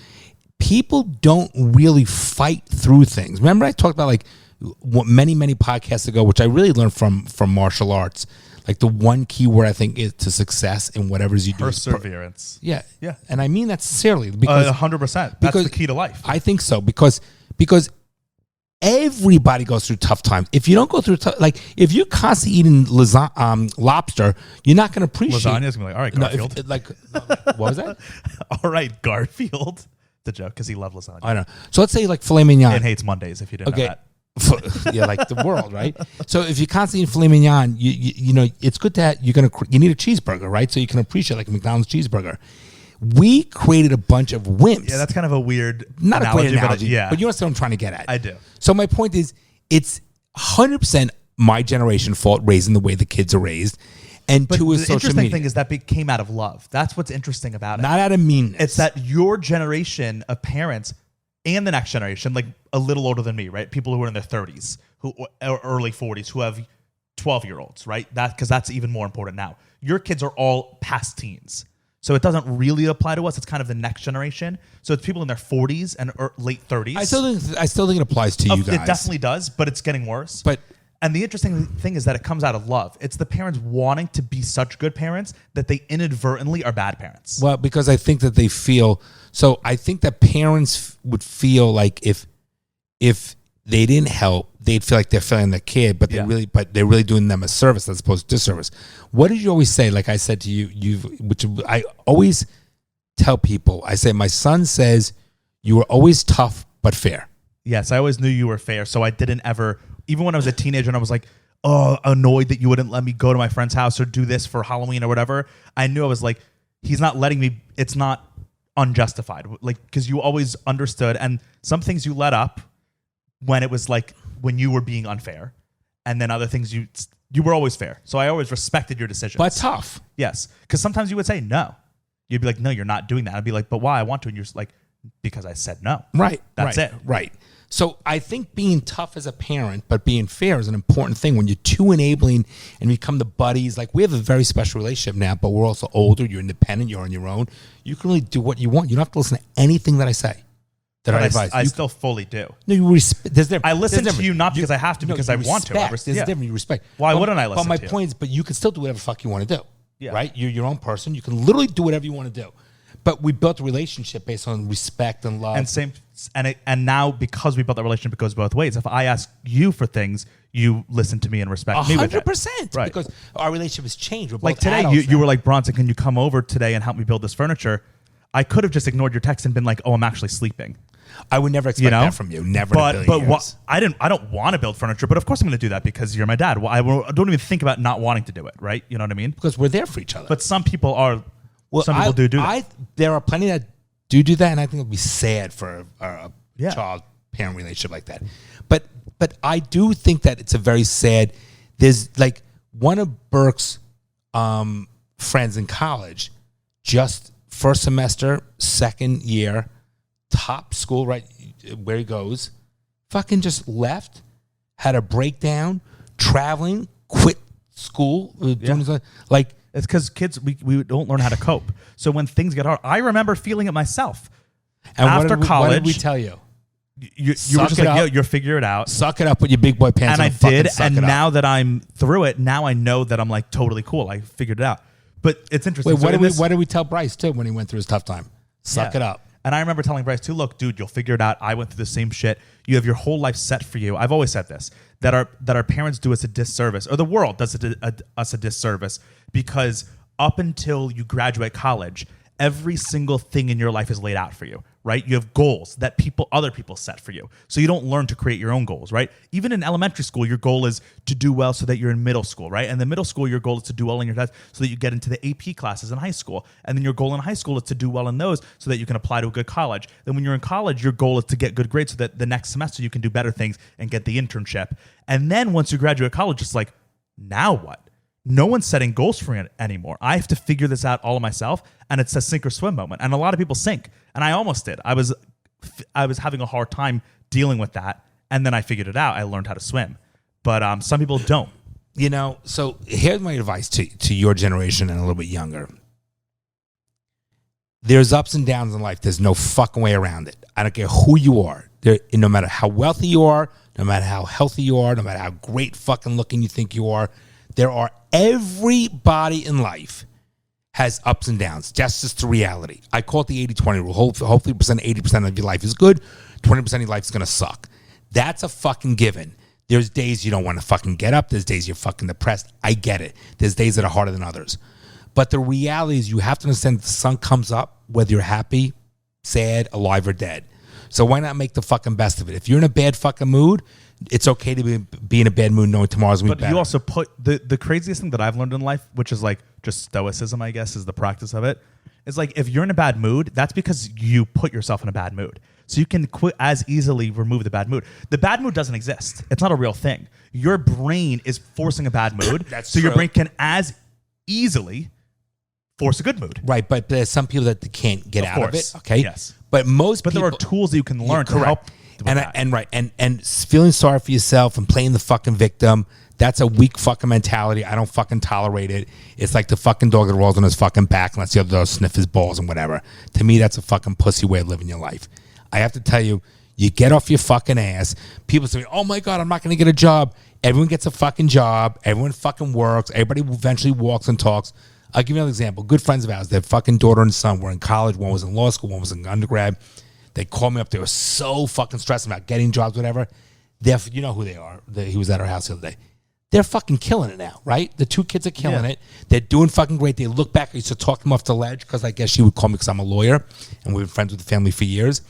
People don't really fight through things. Remember I talked about like many podcasts ago, which I really learned from martial arts. Like the one key word I think is to success in whatever you do. Perseverance. Yeah. And I mean that sincerely. Because 100%. That's the key to life. I think so. Because everybody goes through tough times. If you don't go through if you're constantly eating lobster, you're not going to appreciate. Lasagna's going to be like, all right, Garfield. What was that? All right, Garfield. The joke, because he loved lasagna. I know. So let's say like filet mignon. And hates Mondays, if you didn't know that. Yeah, like the world, right? So if you constantly eat filet mignon, you know it's good that you need a cheeseburger, right? So you can appreciate like a McDonald's cheeseburger. We created a bunch of wimps. Yeah, that's kind of a weird not analogy, a great analogy, but but you understand what I'm trying to get at. I do. So my point is, it's 100% my generation fault raising the way the kids are raised. And but two is the social interesting media. thing is that came out of love. That's what's interesting about it. Not out of meanness. It's that your generation of parents and the next generation, like a little older than me, right? People who are in their 30s, who or early 40s, who have 12-year-olds, right? Because that's even more important now. Your kids are all past teens. So it doesn't really apply to us. It's kind of the next generation. So it's people in their 40s and late 30s. I still think it applies to you guys. It definitely does, but it's getting worse. But and the interesting thing is that it comes out of love. It's the parents wanting to be such good parents that they inadvertently are bad parents. Well, because I think that they feel so. I think that parents would feel like if they didn't help, they'd feel like they're failing their kid, but they're really doing them a service as opposed to disservice. What did you always say? Like I said to you, which I always tell people. I say my son says you were always tough but fair. Yes, I always knew you were fair, so I didn't ever. Even when I was a teenager and I was like, oh, annoyed that you wouldn't let me go to my friend's house or do this for Halloween or whatever, I knew I was like, he's not letting me. It's not unjustified. Like, because you always understood. And some things you let up when it was like, when you were being unfair. And then other things you were always fair. So I always respected your decisions. But tough. Yes. Because sometimes you would say no. You'd be like, no, you're not doing that. I'd be like, but why? I want to. And you're just like, because I said no. Right. That's it. Right. So I think being tough as a parent, but being fair is an important thing. When you're too enabling and become the buddies, like we have a very special relationship now, but we're also older. You're independent. You're on your own. You can really do what you want. You don't have to listen to anything that I say. That I advise. I still fully do. No, you respect. I listen to you not because I have to, because I want to. There's different. You respect. Why wouldn't I listen? But my to you? point is, but you can still do whatever the fuck you want to do. Yeah. Right? You're your own person. You can literally do whatever you want to do. But we built a relationship based on respect and love. And now because we built that relationship, it goes both ways. If I ask you for things, you listen to me and respect me with it. 100%. Right. Because our relationship has changed. We're Like both today, adults you now. were like, Bronson, can you come over today and help me build this furniture? I could have just ignored your text and been like, oh, I'm actually sleeping. I would never expect that from you. Never. I don't want to build furniture, but of course I'm going to do that because you're my dad. Well, I don't even think about not wanting to do it, right? You know what I mean? Because we're there for each other. But some people are. Well, some people do that. There are plenty that do that, and I think it'll be sad for a child-parent relationship like that. But I do think that it's a very sad. There's like one of Burke's friends in college, just first semester, second year, top school, right where he goes, fucking just left, had a breakdown, traveling, quit school, doing his, like. It's because kids, we don't learn how to cope. So when things get hard, I remember feeling it myself. And after college, what did we tell you? You were just like, yo, you'll figure it out. Suck it up with your big boy pants. And I did. And now that I'm through it, now I know that I'm like totally cool. I figured it out. But it's interesting. Wait, what did we tell Bryce too when he went through his tough time? Suck it up. And I remember telling Bryce too, look, dude, you'll figure it out. I went through the same shit. You have your whole life set for you. I've always said this, that our parents do us a disservice, or the world does us a disservice, because up until you graduate college, every single thing in your life is laid out for you, right? You have goals that other people set for you. So you don't learn to create your own goals, right? Even in elementary school, your goal is to do well so that you're in middle school, right? And the middle school, your goal is to do well in your tests so that you get into the AP classes in high school. And then your goal in high school is to do well in those so that you can apply to a good college. Then when you're in college, your goal is to get good grades so that the next semester you can do better things and get the internship. And then once you graduate college, it's like, now what? No one's setting goals for me anymore. I have to figure this out all of myself, and it's a sink or swim moment. And a lot of people sink, and I almost did. I was having a hard time dealing with that, and then I figured it out. I learned how to swim, but some people don't. You know, so here's my advice to your generation and a little bit younger. There's ups and downs in life. There's no fucking way around it. I don't care who you are. No matter how wealthy you are, no matter how healthy you are, no matter how great fucking looking you think you are, everybody in life has ups and downs. That's just the reality. I call it the 80-20 rule. Hopefully 80% of your life is good. 20% of your life is going to suck. That's a fucking given. There's days you don't want to fucking get up. There's days you're fucking depressed. I get it. There's days that are harder than others. But the reality is you have to understand that the sun comes up whether you're happy, sad, alive, or dead. So why not make the fucking best of it? If you're in a bad fucking mood, it's okay to be in a bad mood knowing tomorrow's going to be better. But you also put the craziest thing that I've learned in life, which is like just stoicism, I guess, is the practice of it. It's like if you're in a bad mood, that's because you put yourself in a bad mood. So you can as easily remove the bad mood. The bad mood doesn't exist. It's not a real thing. Your brain is forcing a bad mood. That's so true. Your brain can as easily force a good mood. Right, but there's some people that can't get out of it. Okay. Yes. But most people, there are tools that you can learn to help. And feeling sorry for yourself and playing the fucking victim, that's a weak fucking mentality. I don't fucking tolerate it. It's like the fucking dog that rolls on his fucking back and lets the other dog sniff his balls and whatever. To me, that's a fucking pussy way of living your life. I have to tell you, you get off your fucking ass. People say, oh my God, I'm not going to get a job. Everyone gets a fucking job. Everyone fucking works. Everybody eventually walks and talks. I'll give you another example. Good friends of ours, their fucking daughter and son were in college. One was in law school. One was in undergrad. They called me up. They were so fucking stressed about getting jobs, whatever. You know who they are. He was at our house the other day. They're fucking killing it now, right? The two kids are killing it. They're doing fucking great. They look back. I used to talk them off the ledge because I guess she would call me because I'm a lawyer and we've been friends with the family for years.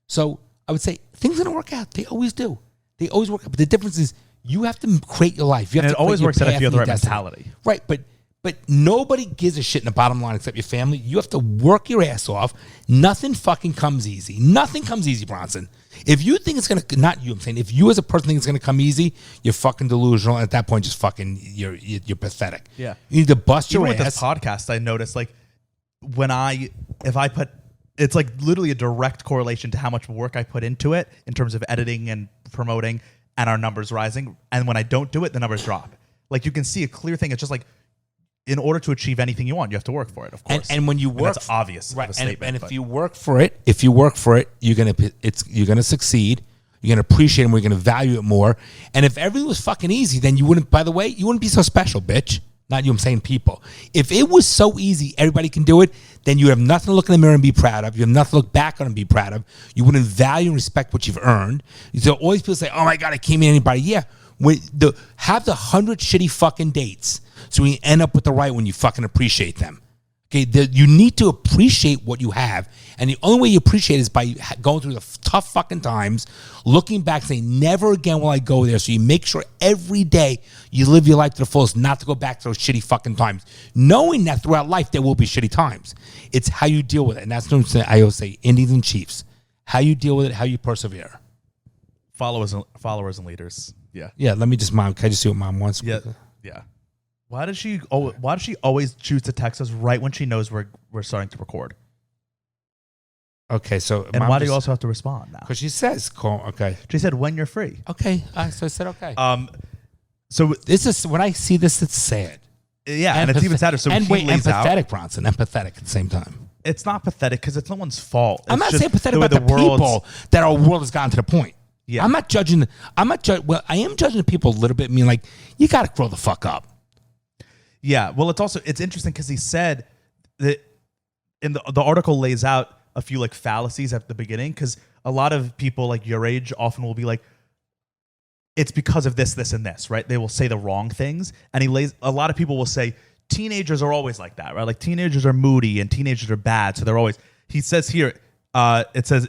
So I would say things are going to work out. They always do. They always work out. But the difference is you have to create your life. You have and to it always works out if you have the right destiny. mentality. Right, but nobody gives a shit in the bottom line except your family. You have to work your ass off. Nothing fucking comes easy. Nothing comes easy, Bronson. If you think it's going to, not you, I'm saying, if you as a person think it's going to come easy, you're fucking delusional. And at that point, just fucking, you're pathetic. Yeah. You need to bust your Even ass. with this podcast, I noticed like if I put, it's like literally a direct correlation to how much work I put into it in terms of editing and promoting and our numbers rising. And when I don't do it, the numbers drop. Like you can see a clear thing. It's just like, in order to achieve anything you want, you have to work for it, of course. And when you work, that's obvious, right? And if you work for it, you're gonna succeed. You're gonna appreciate it more. You're gonna value it more. And if everything was fucking easy, then you wouldn't. By the way, you wouldn't be so special, bitch. Not you, I'm saying people. If it was so easy, everybody can do it, then you have nothing to look in the mirror and be proud of. You have nothing to look back on and be proud of. You wouldn't value and respect what you've earned. So all these people say, oh my God, I can't meet anybody. Yeah. Have the 100 shitty fucking dates so you end up with the right one, you fucking appreciate them. Okay, you need to appreciate what you have. And the only way you appreciate it is by going through the tough fucking times, looking back, saying, never again will I go there. So you make sure every day you live your life to the fullest, not to go back to those shitty fucking times. Knowing that throughout life there will be shitty times. It's how you deal with it. And that's what I'm saying. I always say, Indians and Chiefs. How you deal with it, how you persevere. Followers and leaders. Yeah. Yeah, let me just, Mom, can I just see what Mom wants? Yeah. Yeah. Why does she always choose to text us right when she knows we're starting to record? Okay, so and why do you also have to respond now? Because she says, "Call." Okay, she said when you're free. Okay, so I said okay. So this is when I see this, it's sad. Yeah, and it's even sadder. So and he wait, lays empathetic, out, Bronson, empathetic at the same time. It's not pathetic because it's no one's fault. I'm not saying pathetic about the people that our world has gotten to the point. Yeah, I'm not judging. Well, I am judging the people a little bit. Meaning, like, you got to grow the fuck up. Yeah, well, it's interesting because he said that in the article lays out a few like fallacies at the beginning because a lot of people like your age often will be like, it's because of this, and this, right? They will say the wrong things, and a lot of people will say teenagers are always like that, right? Like teenagers are moody and teenagers are bad, so they're always. He says here, it says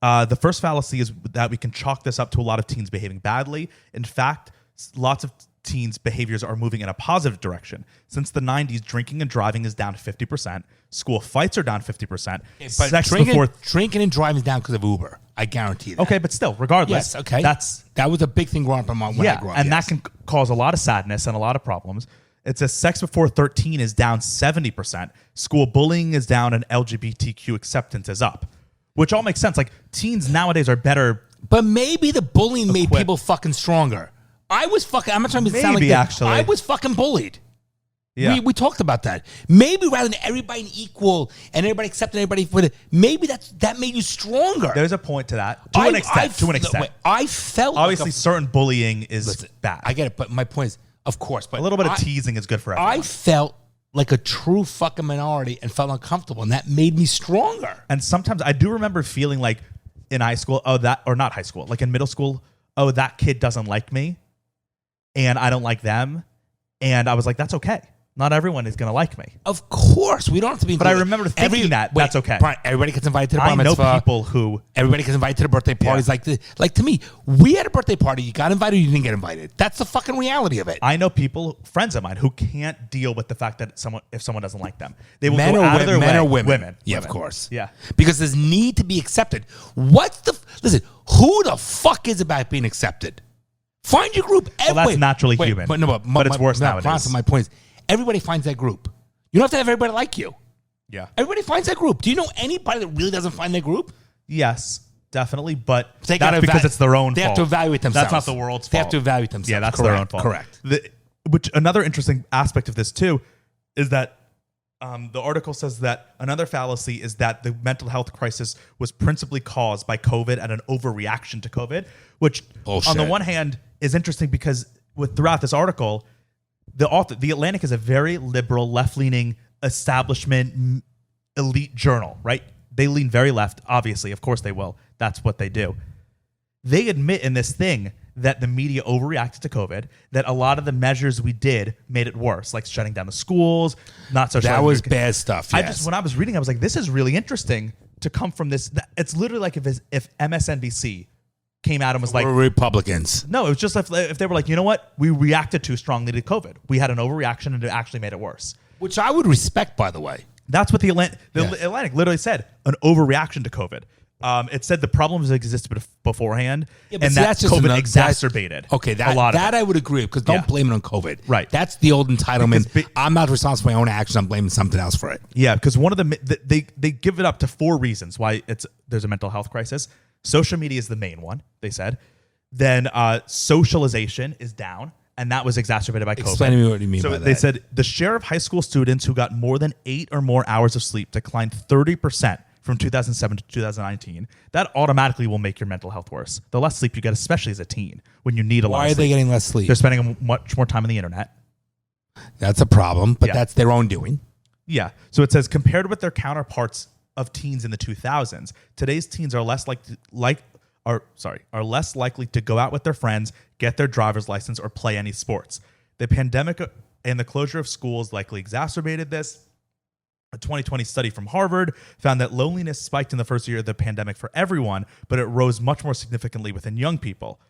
the first fallacy is that we can chalk this up to a lot of teens behaving badly. In fact, lots of teens' behaviors are moving in a positive direction. Since the 90s, drinking and driving is down 50%. School fights are down 50%. But drinking and driving is down because of Uber. I guarantee that. Okay, but still, regardless. Yes, okay. That was a big thing growing up when I grew up. And that can cause a lot of sadness and a lot of problems. It says sex before 13 is down 70%. School bullying is down and LGBTQ acceptance is up. Which all makes sense. Like, teens nowadays are better. But maybe the bullying made people fucking stronger. I'm not trying to sound like that. Actually. I was fucking bullied. Yeah. We talked about that. Maybe rather than everybody equal and everybody accepting everybody for it, maybe that made you stronger. There's a point to that. To an extent. I felt obviously certain bullying is bad. I get it, but my point is, of course, but a little bit of teasing is good for everyone. I felt like a true fucking minority and felt uncomfortable, and that made me stronger. And sometimes I do remember feeling like in high school, not high school, like in middle school, that kid doesn't like me. And I don't like them. And I was like, that's okay. Not everyone is going to like me. Of course. We don't have to be. But I remember thinking that's okay. Brian, everybody gets invited to the bar mitzvah. I know people who. Everybody gets invited to the birthday parties. Yeah. Like to me, we had a birthday party. You got invited or you didn't get invited. That's the fucking reality of it. I know people, friends of mine, who can't deal with the fact that if someone doesn't like them. They will go out of their way. Men or women? Women. Yeah, of course. Yeah. Because there's need to be accepted. Listen, who the fuck is about being accepted? Find your group. Well, that's naturally human. But it's worse nowadays. My point is, everybody finds that group. You don't have to have everybody like you. Yeah. Everybody finds that group. Do you know anybody that really doesn't find that group? Yes, definitely. But that's because it's their own fault. They have to evaluate themselves. That's not the world's fault. They have to evaluate themselves. Yeah, that's their own fault. Correct. Which another interesting aspect of this, too, is that the article says that another fallacy is that the mental health crisis was principally caused by COVID and an overreaction to COVID, which Bullshit. On the one hand is interesting because throughout this article, the Atlantic is a very liberal, left-leaning establishment elite journal, right? They lean very left, obviously. Of course they will. That's what they do. They admit in this thing that the media overreacted to COVID, that a lot of the measures we did made it worse, like shutting down the schools, not so. That was bad stuff. Yes. When I was reading, I was like, this is really interesting to come from this. It's literally like if MSNBC came out and was like, we're Republicans. No, it was just if they were like, you know what? We reacted too strongly to COVID. We had an overreaction and it actually made it worse. Which I would respect, by the way. That's what the Atlantic literally said, an overreaction to COVID. It said the problems existed beforehand, and that COVID exacerbated. Okay, that I would agree with, because don't blame it on COVID. Right. That's the old entitlement. I'm not responsible for my own actions. I'm blaming something else for it. Yeah, because one of they give it up to 4 reasons why there's a mental health crisis. Social media is the main one, they said. Then socialization is down, and that was exacerbated by COVID. Explain to me what you mean by that. So they said the share of high school students who got more than 8 or more hours of sleep declined 30% from 2007 to 2019. That automatically will make your mental health worse. The less sleep you get, especially as a teen, when you need a lot of sleep. Why are they getting less sleep? They're spending much more time on the internet. That's a problem, but Yeah. that's their own doing. Yeah. So it says compared with their counterparts of teens in the 2000s, today's teens are less are less likely to go out with their friends, get their driver's license, or play any sports. The pandemic and the closure of schools likely exacerbated this. A 2020 study from Harvard found that loneliness spiked in the first year of the pandemic for everyone, but it rose much more significantly within young people.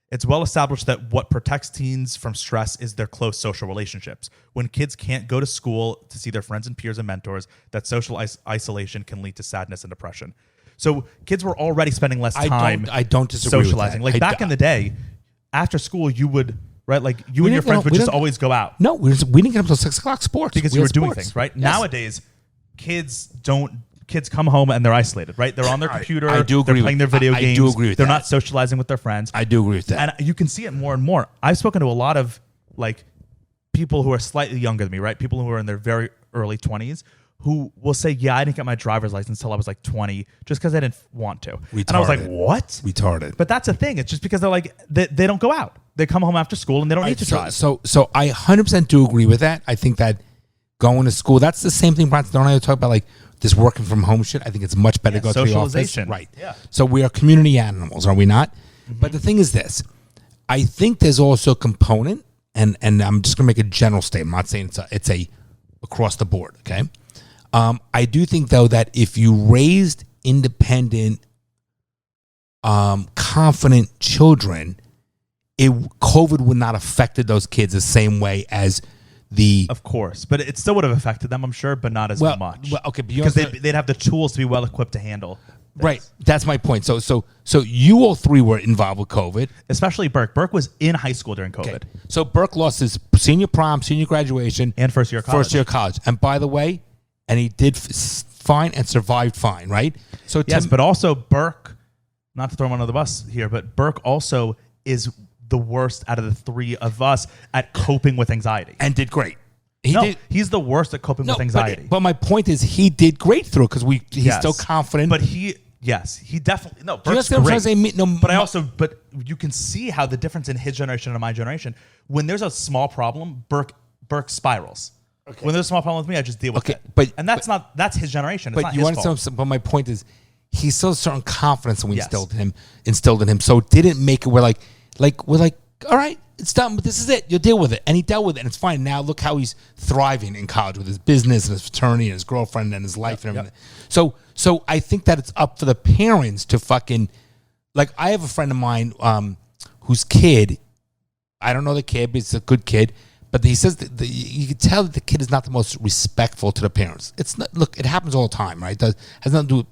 It's well established that what protects teens from stress is their close social relationships. When kids can't go to school to see their friends and peers and mentors, that social isolation can lead to sadness and depression. So kids were already spending less time I don't disagree socializing. with that. Like back in the day, after school, you would, right? Like you and your friends would just always go out. No, we didn't get up until 6 o'clock sports. Because you were doing things, right? Yes. Nowadays, kids come home and they're isolated, right? They're on their computer. I do agree they're playing their video games. I do agree with they're that. not socializing with their friends. I do agree with that. And you can see it more and more. I've spoken to a lot of like people who are slightly younger than me, right? People who are in their very early 20s who will say, yeah, I didn't get my driver's license until I was like 20 just because I didn't want to. Retarded. And I was like, what? Retarded. But that's the thing. It's just because they're like, they don't go out. They come home after school and they don't need to drive. So I 100% do agree with that. I think that going to school, that's the same thing, Bronson. Don't I talk about like this working from home shit? I think it's much better to go to the office. Socialization. Right. Yeah. So we are community animals, are we not? Mm-hmm. But the thing is this. I think there's also a component, and I'm just going to make a general statement. I'm not saying it's a across the board, okay? I do think, though, that if you raised independent, confident children, COVID would not have affected those kids the same way as Of course, but it still would have affected them, I'm sure, but not as much. Well, okay, because they'd have the tools to be well equipped to handle this. Right, that's my point. So you all three were involved with COVID, especially Burke. Burke was in high school during COVID. Okay. So Burke lost his senior prom, senior graduation, and first year of college. And by the way, and he did fine and survived fine, right? So yes, but also Burke, not to throw him under the bus here, but Burke also is the worst out of the three of us at coping with anxiety. And did great. He's the worst at coping with anxiety. But my point is he did great through it because he's still confident. But he definitely, no, Burke's you know great. But you can see how the difference in his generation and my generation, when there's a small problem, Burke spirals. Okay. When there's a small problem with me, I just deal with it. That's his generation. It's not his fault. But my point is he still has a certain confidence that we instilled in him. So it didn't make it we're like, all right, it's done, but this is it. You'll deal with it. And he dealt with it, and it's fine. Now look how he's thriving in college with his business and his fraternity and his girlfriend and his life and everything. Yep. So I think that it's up for the parents to fucking, like, I have a friend of mine whose kid, I don't know the kid, but it's a good kid, but he says that you can tell that the kid is not the most respectful to the parents. It's not, look, it happens all the time, right? It has nothing to do with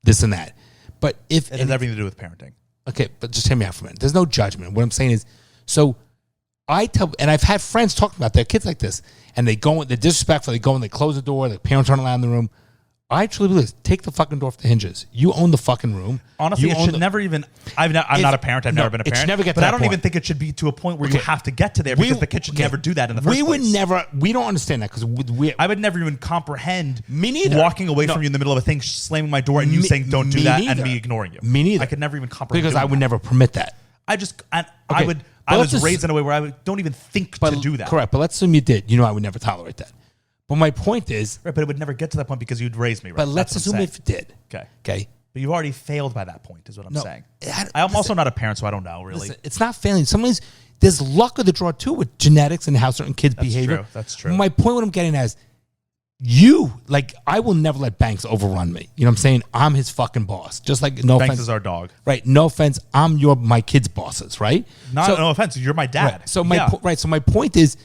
this and that. But it has everything to do with parenting. Okay, but just hear me out for a minute. There's no judgment. What I'm saying is, so I tell, and I've had friends talking about their kids like this, and they're disrespectful, they go and they close the door, the parents aren't allowed in the room. I truly believe this. Take the fucking door off the hinges. You own the fucking room. Honestly, it should never even. I'm not a parent. I've never been a parent. It should never get to but that I don't point. even think it should be to a point where you have to get to there because the kid should never do that in the first place. We don't understand that because I would never even comprehend me neither. Walking away from you in the middle of a thing, slamming my door, and you saying don't do that, and me ignoring you. Me neither. I could never even comprehend because I would never permit that. I was raised in a way where I don't even think to do that. Correct, but let's assume you did. You know I would never tolerate that. But my point is... Right, but it would never get to that point because you'd raise me, right? But let's assume if it did. Okay. But you've already failed by that point, is what I'm saying. I'm also not a parent, so I don't know, really. Listen, it's not failing. Sometimes there's luck of the draw, too, with genetics and how certain kids behave. That's true. My point, what I'm getting at is, I will never let Banks overrun me. You know what I'm saying? I'm his fucking boss. Just like, no offense. Banks is our dog. Right, no offense. I'm my kids' bosses, right? No offense. You're my dad. Right. So my point is,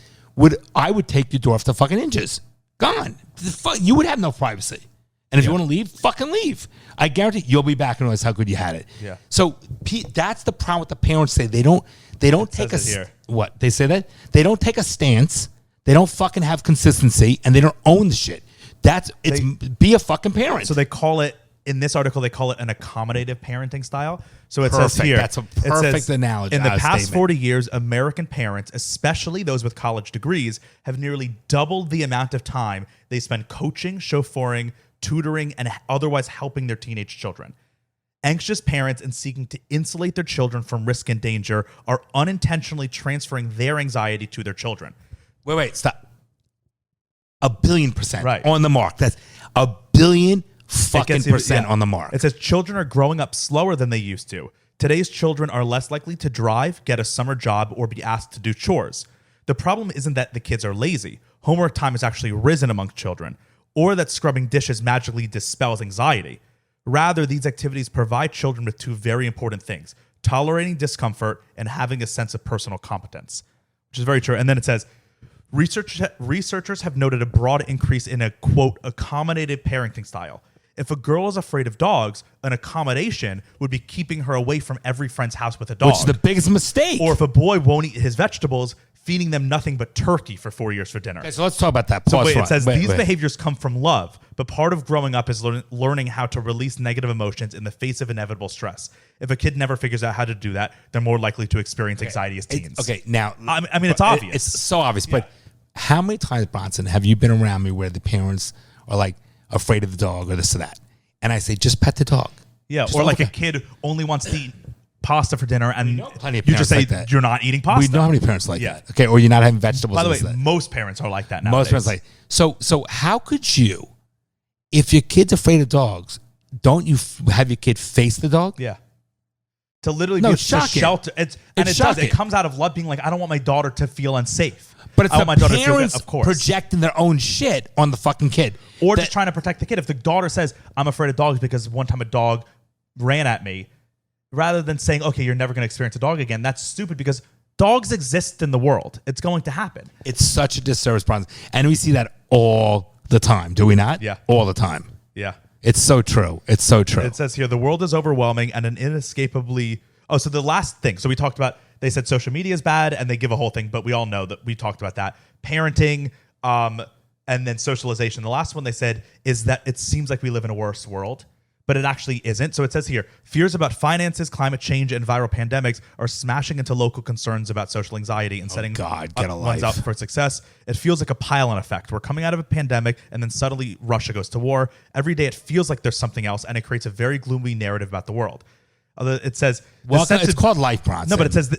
I would take your door off the fucking hinges. Gone. You would have no privacy. And if you want to leave, fucking leave. I guarantee you'll be back and realize how good you had it. Yeah. So that's the problem with the parents say. They don't take what? They say that? They don't take a stance. They don't fucking have consistency and they don't own the shit. Be a fucking parent. So they call it, in this article, they call it an accommodative parenting style. So it says here. That's a perfect analogy. In the past 40 years, American parents, especially those with college degrees, have nearly doubled the amount of time they spend coaching, chauffeuring, tutoring, and otherwise helping their teenage children. Anxious parents and seeking to insulate their children from risk and danger are unintentionally transferring their anxiety to their children. Wait, stop. 1 billion% Right. on the mark. That's 1 billion It gets percent yeah. on the mark. It says children are growing up slower than they used to. Today's children are less likely to drive, get a summer job, or be asked to do chores. The problem isn't that the kids are lazy. Homework time has actually risen among children, or that scrubbing dishes magically dispels anxiety. Rather, these activities provide children with two very important things: tolerating discomfort and having a sense of personal competence, which is very true. And then it says, researchers have noted a broad increase in a, quote, accommodative parenting style. If a girl is afraid of dogs, an accommodation would be keeping her away from every friend's house with a dog. Which is the biggest mistake. Or if a boy won't eat his vegetables, feeding them nothing but turkey for 4 years for dinner. Okay, so let's talk about that. So Pause wait, for it says wait, these wait. behaviors come from love, but part of growing up is learning how to release negative emotions in the face of inevitable stress. If a kid never figures out how to do that, they're more likely to experience anxiety as teens. Okay, now I mean, it's obvious. It's so obvious. But how many times, Bronson, have you been around me where the parents are like afraid of the dog or this or that? And I say, just pet the dog. Yeah, Just or like a okay. kid only wants to eat pasta for dinner, and plenty of you just parents say like that. you're not eating pasta. We know how many parents like Yeah. that. Okay, or you're not having vegetables. By the and way, this, that. most parents are like that nowadays. Most parents like so. How could you, if your kid's afraid of dogs, don't you have your kid face the dog? Yeah. To literally No, be it's to shocking. shelter. It does. shocking. It comes out of love being like, I don't want my daughter to feel unsafe. But it's I the want my daughter to feel good, parents of course. projecting their own shit on the fucking kid. Or That- just trying to protect the kid. If the daughter says, I'm afraid of dogs because one time a dog ran at me, rather than saying, okay, you're never going to experience a dog again, that's stupid because dogs exist in the world. It's going to happen. It's such a disservice, Bronson. And we see that all the time, do we not? Yeah. All the time. Yeah. It's so true. It's so true. It says here, the world is overwhelming and an inescapably... Oh, so the last thing. So we talked about, they said social media is bad and they give a whole thing, but we all know that we talked about that. Parenting, and then socialization. The last one they said is that it seems like we live in a worse world, but it actually isn't. So it says here, fears about finances, climate change, and viral pandemics are smashing into local concerns about social anxiety and setting God, get a ones life. up for success. It feels like a pile-on effect. We're coming out of a pandemic, and then suddenly Russia goes to war. Every day it feels like there's something else, and it creates a very gloomy narrative about the world. It says... Well, it's called life, Bronson. No, but it says,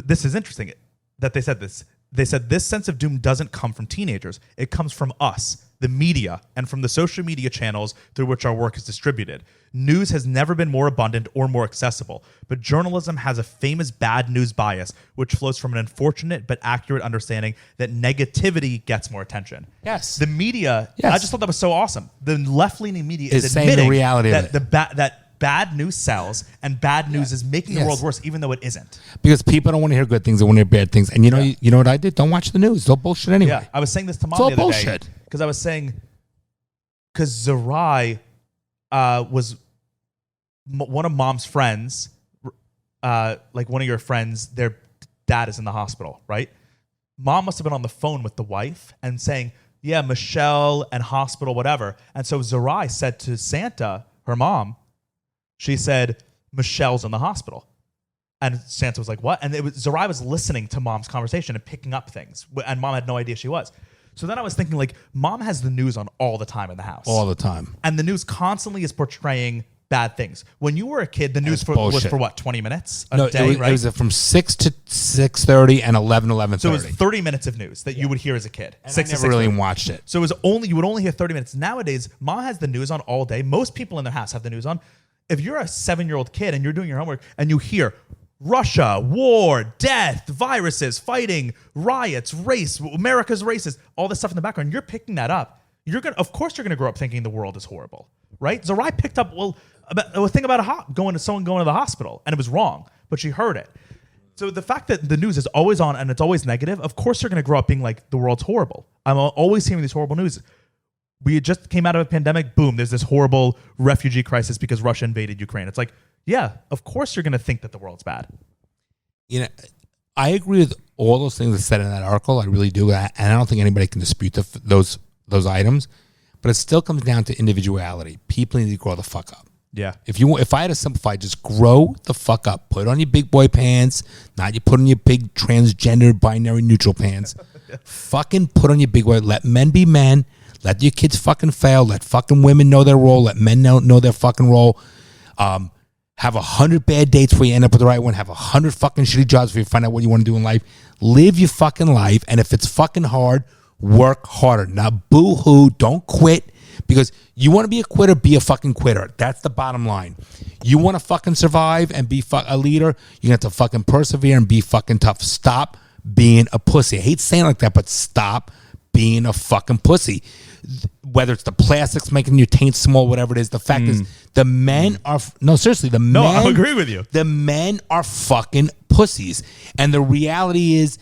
this is interesting, that they said this. They said this sense of doom doesn't come from teenagers. It comes from us, the media, and from the social media channels through which our work is distributed. News has never been more abundant or more accessible, but journalism has a famous bad news bias, which flows from an unfortunate but accurate understanding that negativity gets more attention. Yes. The media, Yes. I just thought that was so awesome. The left-leaning media is saying the admitting reality of that it. that bad news sells, and bad news is making the Yes. world worse, even though it isn't. Because people don't want to hear good things, they want to hear bad things. And you know what I did? Don't watch the news. It's all bullshit anyway. Yeah, I was saying this to mom all the other bullshit. day because I was saying because Zerai was one of mom's friends, like one of your friends. Their dad is in the hospital, right? Mom must have been on the phone with the wife and saying, "Yeah, Michelle and hospital, whatever." And so Zerai said to Santa, her mom, she said, "Michelle's in the hospital." And Santa was like, "What?" And Zerai was listening to mom's conversation and picking up things. And mom had no idea she was. So then I was thinking, like, mom has the news on all the time in the house. All the time. And the news constantly is portraying bad things. When you were a kid, the news was bullshit. for what, 20 minutes a No, day, right? it was from 6 to 6:30 and 11:30. So it was 30 minutes of news that you would hear as a kid. And 6 I to never really 6:30. watched it. So you would only hear 30 minutes. Nowadays, mom has the news on all day. Most people in their house have the news on. If you're a 7-year-old kid and you're doing your homework and you hear Russia, war, death, viruses, fighting, riots, race, America's racist, all this stuff in the background, you're picking that up. Of course you're gonna grow up thinking the world is horrible, right? Zerai picked up a thing about someone going to the hospital, and it was wrong, but she heard it. So the fact that the news is always on and it's always negative, of course you're gonna grow up being like the world's horrible. I'm always hearing these horrible news. We just came out of a pandemic, boom, there's this horrible refugee crisis because Russia invaded Ukraine. It's like, yeah, of course you're going to think that the world's bad. You know, I agree with all those things that said in that article. I really do, and I don't think anybody can dispute those items. But it still comes down to individuality. People need to grow the fuck up. Yeah. If I had to simplify, just grow the fuck up. Put on your big boy pants, not you put on your big transgender binary neutral pants. Fucking put on your big boy. Let men be men. Let your kids fucking fail. Let fucking women know their role. Let men know their fucking role. Have 100 bad dates before you end up with the right one. Have 100 fucking shitty jobs before you find out what you want to do in life. Live your fucking life. And if it's fucking hard, Work harder. Now, boo-hoo, don't quit. Because you want to be a quitter, be a fucking quitter. That's the bottom line. You want to fucking survive and be a leader, you have to fucking persevere and be fucking tough. Stop being a pussy. I hate saying it like that, but stop being a fucking pussy. Whether it's the plastics making your taint small, whatever it is, the fact is the men are no, seriously, the men. No, I agree with you. The men are fucking pussies, and the reality is,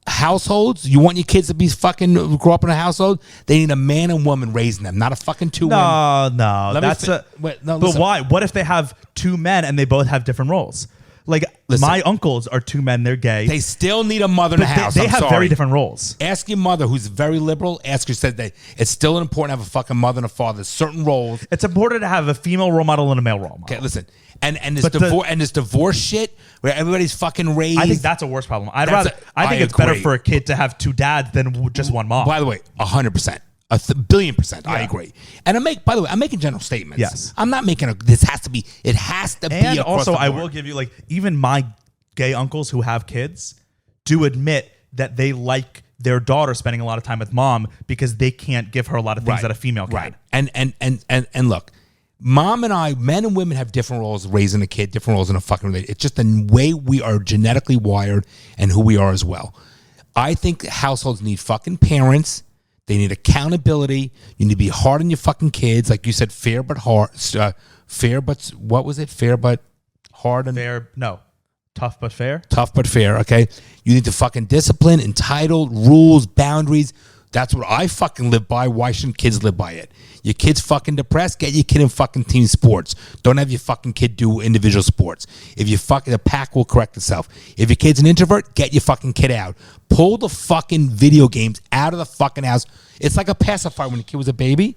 households. You want your kids to be fucking grow up in a household. They need a man and woman raising them, not a fucking two. No, Wait, no. But Listen. why? What if they have two men and they both have different roles? Like my uncles are two men. They're gay. They still need a mother in the house. They have very different roles. Ask your mother, who's very liberal. Ask her, said that it's still important to have a fucking mother and a father. Certain roles. It's important to have a female role model and a male role model. Okay, listen. And this divorce shit where everybody's fucking raised. I think that's a worse problem. I think it's better for a kid to have two dads than just one mom. By the way, 100%. $1,000,000,000%. Yeah. I agree. And I'm making general statements. Yes. I'm not making it has to be across and also, the board. I will give you, like, even my gay uncles who have kids do admit that they like their daughter spending a lot of time with mom because they can't give her a lot of things that a female can. Right. And look, mom and I, men and women, have different roles raising a kid, different roles in a fucking relationship. It's just the way we are genetically wired and who we are as well. I think households need fucking parents. They need accountability. You need to be hard on your fucking kids. Like you said, fair but hard. Fair but, what was it? Fair but hard and... Tough but fair. Tough but fair, okay? You need to fucking discipline, entitled, rules, boundaries. That's what I fucking live by. Why shouldn't kids live by it? Your kid's fucking depressed, get your kid in fucking team sports. Don't have your fucking kid do individual sports. If you fucking, the pack will correct itself. If your kid's an introvert, get your fucking kid out. Pull the fucking video games out of the fucking house. It's like a pacifier when the kid was a baby.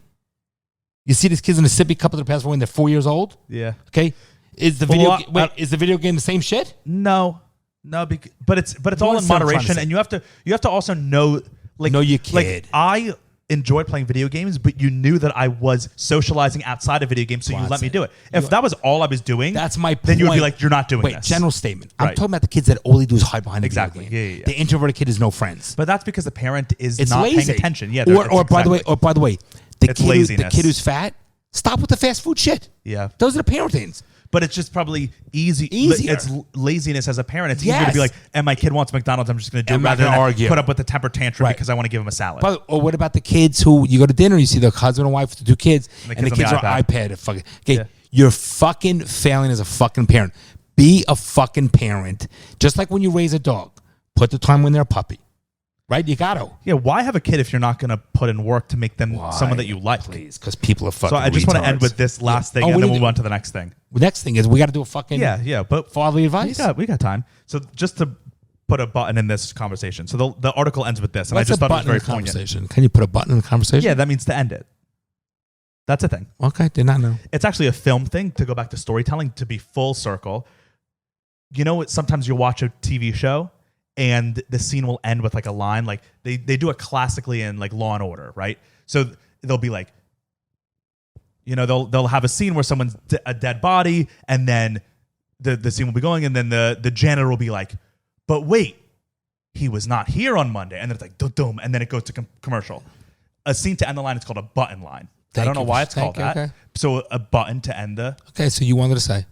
You see these kids in a sippy cup of the pacifier when they're 4 years old? Yeah. Okay? Is the video game the same shit? No, but it's all in moderation, and you have to also know your kid. Like, I enjoyed playing video games, but you knew that I was socializing outside of video games, so you let me do it. If that was all I was doing, that's my point. Then you would be like, you're not doing this. General statement. Right. I'm talking about the kids that all they do is hide behind the exactly. video game. Yeah. The introverted kid is no friends. But that's because the parent is it's not lazy. paying attention. Yeah. By the way, the kid who's fat, stop with the fast food shit. Yeah. Those are the parentings. But it's just probably easier. It's laziness as a parent. It's easier to be like, and my kid wants McDonald's, I'm just going to do it rather than argue. Put up with the temper tantrum because I want to give him a salad. Or what about the kids who you go to dinner, you see the husband and wife with the two kids, and the kids are iPad. Okay, you're fucking failing as a fucking parent. Be a fucking parent. Just like when you raise a dog, put the time when they're a puppy. Right? You got to. Yeah, why have a kid if you're not going to put in work to make them someone that you like? Please, because people are fucking So I just want to end with this last thing, and then we'll move on to the next thing. The next thing is we got to do a fucking but fatherly advice. We got time. So just to put a button in this conversation. So the article ends with this, and I just thought it was very poignant. Can you put a button in the conversation? Yeah, that means to end it. That's a thing. Okay, did not know. It's actually a film thing, to go back to storytelling, to be full circle. You know, sometimes you'll watch a TV show, and the scene will end with like a line, like they do it classically in like Law and Order, right? So they'll be like, you know, they'll have a scene where someone's a dead body, and then the scene will be going, and then the janitor will be like, but wait, he was not here on Monday, and then it's like dum, and then it goes to commercial. A scene to end the line is called a button line. I don't know why it's called that. Okay. So a button to end the. Okay, so you wanted to say.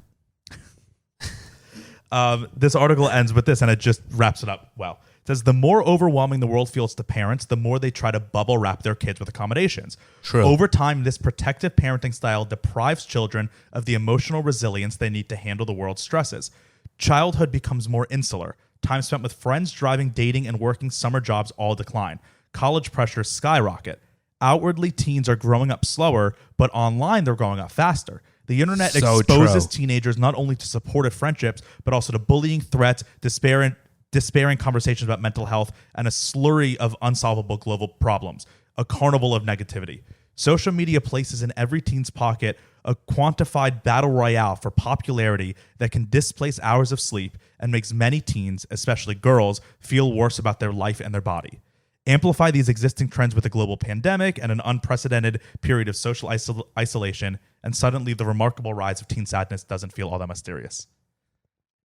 This article ends with this, and it just wraps it up well. It says, the more overwhelming the world feels to parents, the more they try to bubble wrap their kids with accommodations. True. Over time, this protective parenting style deprives children of the emotional resilience they need to handle the world's stresses. Childhood becomes more insular. Time spent with friends, driving, dating, and working summer jobs all decline. College pressures skyrocket. Outwardly, teens are growing up slower, but online, they're growing up faster. The internet exposes teenagers not only to supportive friendships, but also to bullying, threats, despairing conversations about mental health, and a slurry of unsolvable global problems, a carnival of negativity. Social media places in every teen's pocket a quantified battle royale for popularity that can displace hours of sleep and makes many teens, especially girls, feel worse about their life and their body. Amplify these existing trends with a global pandemic and an unprecedented period of social isolation, and suddenly the remarkable rise of teen sadness doesn't feel all that mysterious.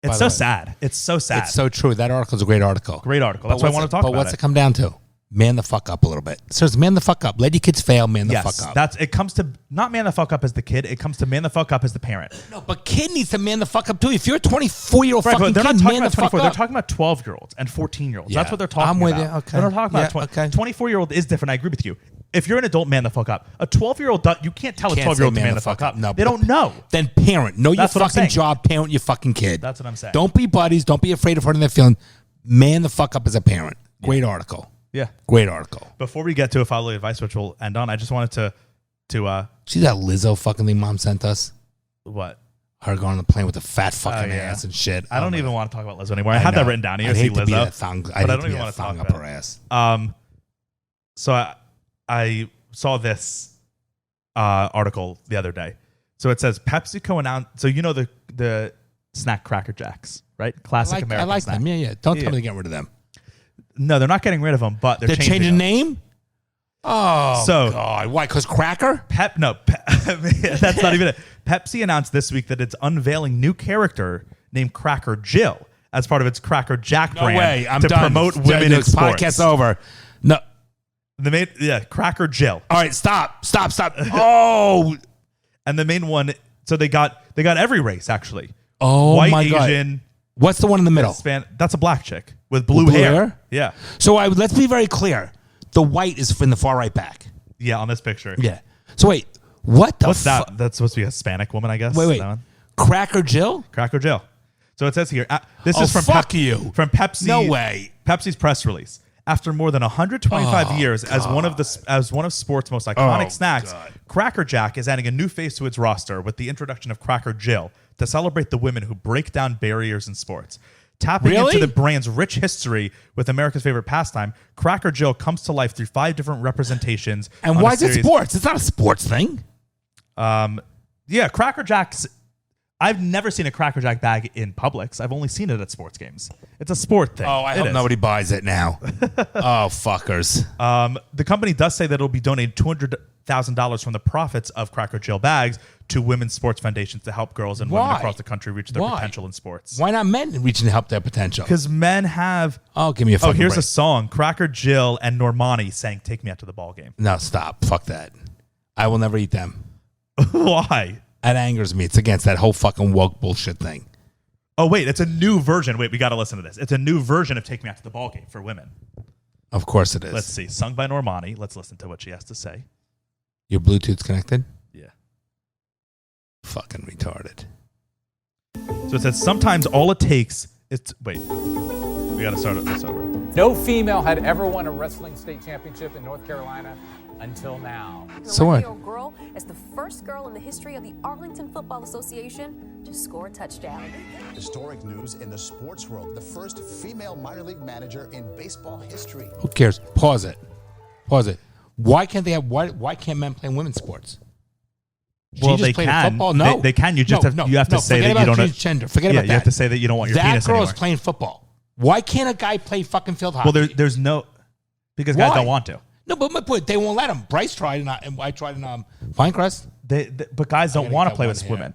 It's so sad. It's so sad. It's so true. That article is a great article. Great article. That's why I want to talk about it. But what's it come down to? man the fuck up a little bit. Seriously, man the fuck up. Let your kids fail, man the fuck up. It comes to not man the fuck up as the kid. It comes to man the fuck up as the parent. No, but kid needs to man the fuck up too. If you're a 24-year-old Right, fucking but they're kid, not talking man about the fuck 24. up. They're talking about 12-year-olds and 14-year-olds. Yeah. That's what they're talking I'm about. with you. Okay. They're not talking about Yeah, okay. 24-year-old is different. I agree with you. If you're an adult, man the fuck up. A 12-year-old, you can't tell a Can't 12-year-old say to man the fuck up. No, they don't know. Then parent. Know That's your what I'm fucking saying. job. Parent your fucking kid. That's what I'm saying. Don't be buddies. Don't be afraid of hurting their feelings. Man the fuck up as a parent. Great article. Yeah. Great article. Before we get to a fatherly advice, which we'll end on, I just wanted to See that Lizzo fucking thing mom sent us? what? Her going on the plane with a fat fucking yeah. ass and shit. I don't even want to talk about Lizzo anymore. I had that written down here. I'd See hate to be Lizzo, that thong, but I don't even want to talk up about her ass. So I saw this article the other day. So it says PepsiCo announced. So you know the snack Cracker Jacks, right? Classic American I like snack. them. Yeah. Don't tell Yeah. me to get rid of them. No, they're not getting rid of them, but they're changing them. name? Oh, So- God. Why? Because Cracker? That's not even it. Pepsi announced this week that it's unveiling new character named Cracker Jill as part of its Cracker Jack No brand way. I'm to done. promote women in sports. Podcast's over. No. Cracker Jill. All right, stop. Oh. And the main one, so they got every race actually. Oh, White, my God. Asian, What's the one in the middle? That's a black chick with blue blue hair. hair? Yeah. So let's be very clear. The white is in the far right back. Yeah, on this picture. Yeah. So wait, what the What's that? That's supposed to be a Hispanic woman, I guess. Wait. That one? Cracker Jill? Cracker Jill. So it says here, this is from fuck you. From Pepsi. No way. Pepsi's press release. After more than 125 years as one of sports' most iconic snacks, God. Cracker Jack is adding a new face to its roster with the introduction of Cracker Jill to celebrate the women who break down barriers in sports. Tapping Really? into the brand's rich history with America's favorite pastime, Cracker Jill comes to life through 5 different representations. And on why a is it series- sports? It's not a sports thing. Yeah, Cracker Jacks. I've never seen a Cracker Jack bag in Publix. I've only seen it at sports games. It's a sport thing. Oh, I It hope is. nobody buys it now. Oh, fuckers. The company does say that it'll be donating $200,000 from the profits of Cracker Jill bags to women's sports foundations to help girls and women Why? across the country reach their Why? potential in sports. Why not men reaching to help their potential? Because men have. Oh, give me a fucking here's break. a song. Cracker Jill and Normani sang "Take Me Out to the Ball Game." No, stop. Fuck that. I will never eat them. Why? That angers me. It's against that whole fucking woke bullshit thing. Oh wait, it's a new version. Wait, we got to listen to this. It's a new version of "Take Me Out to the Ball Game" for women. Of course it is. Let's see, sung by Normani. Let's listen to what she has to say. Your Bluetooth's connected? Yeah. Fucking retarded. So it says sometimes all it takes is wait. We got to start this over. No female had ever won a wrestling state championship in North Carolina until now. So what? The 11-year-old girl is the first girl in the history of the Arlington Football Association to score a touchdown. Historic news in the sports world. The first female minor league manager in baseball history. Who cares? Pause it. Why can't they have? Why can't men play in women's sports? She Well, just they played can. Football? No, They can. You just have to say forget that you about don't. transgender. Forget yeah, about that. you have to say that you don't want your that penis girl anymore. is playing football. Why can't a guy play fucking field hockey? Well, there's no because guys Why? don't want to. No, but my point, they won't let him. Bryce tried, and I tried in Pinecrest. But guys don't gotta want to cut play one with hair.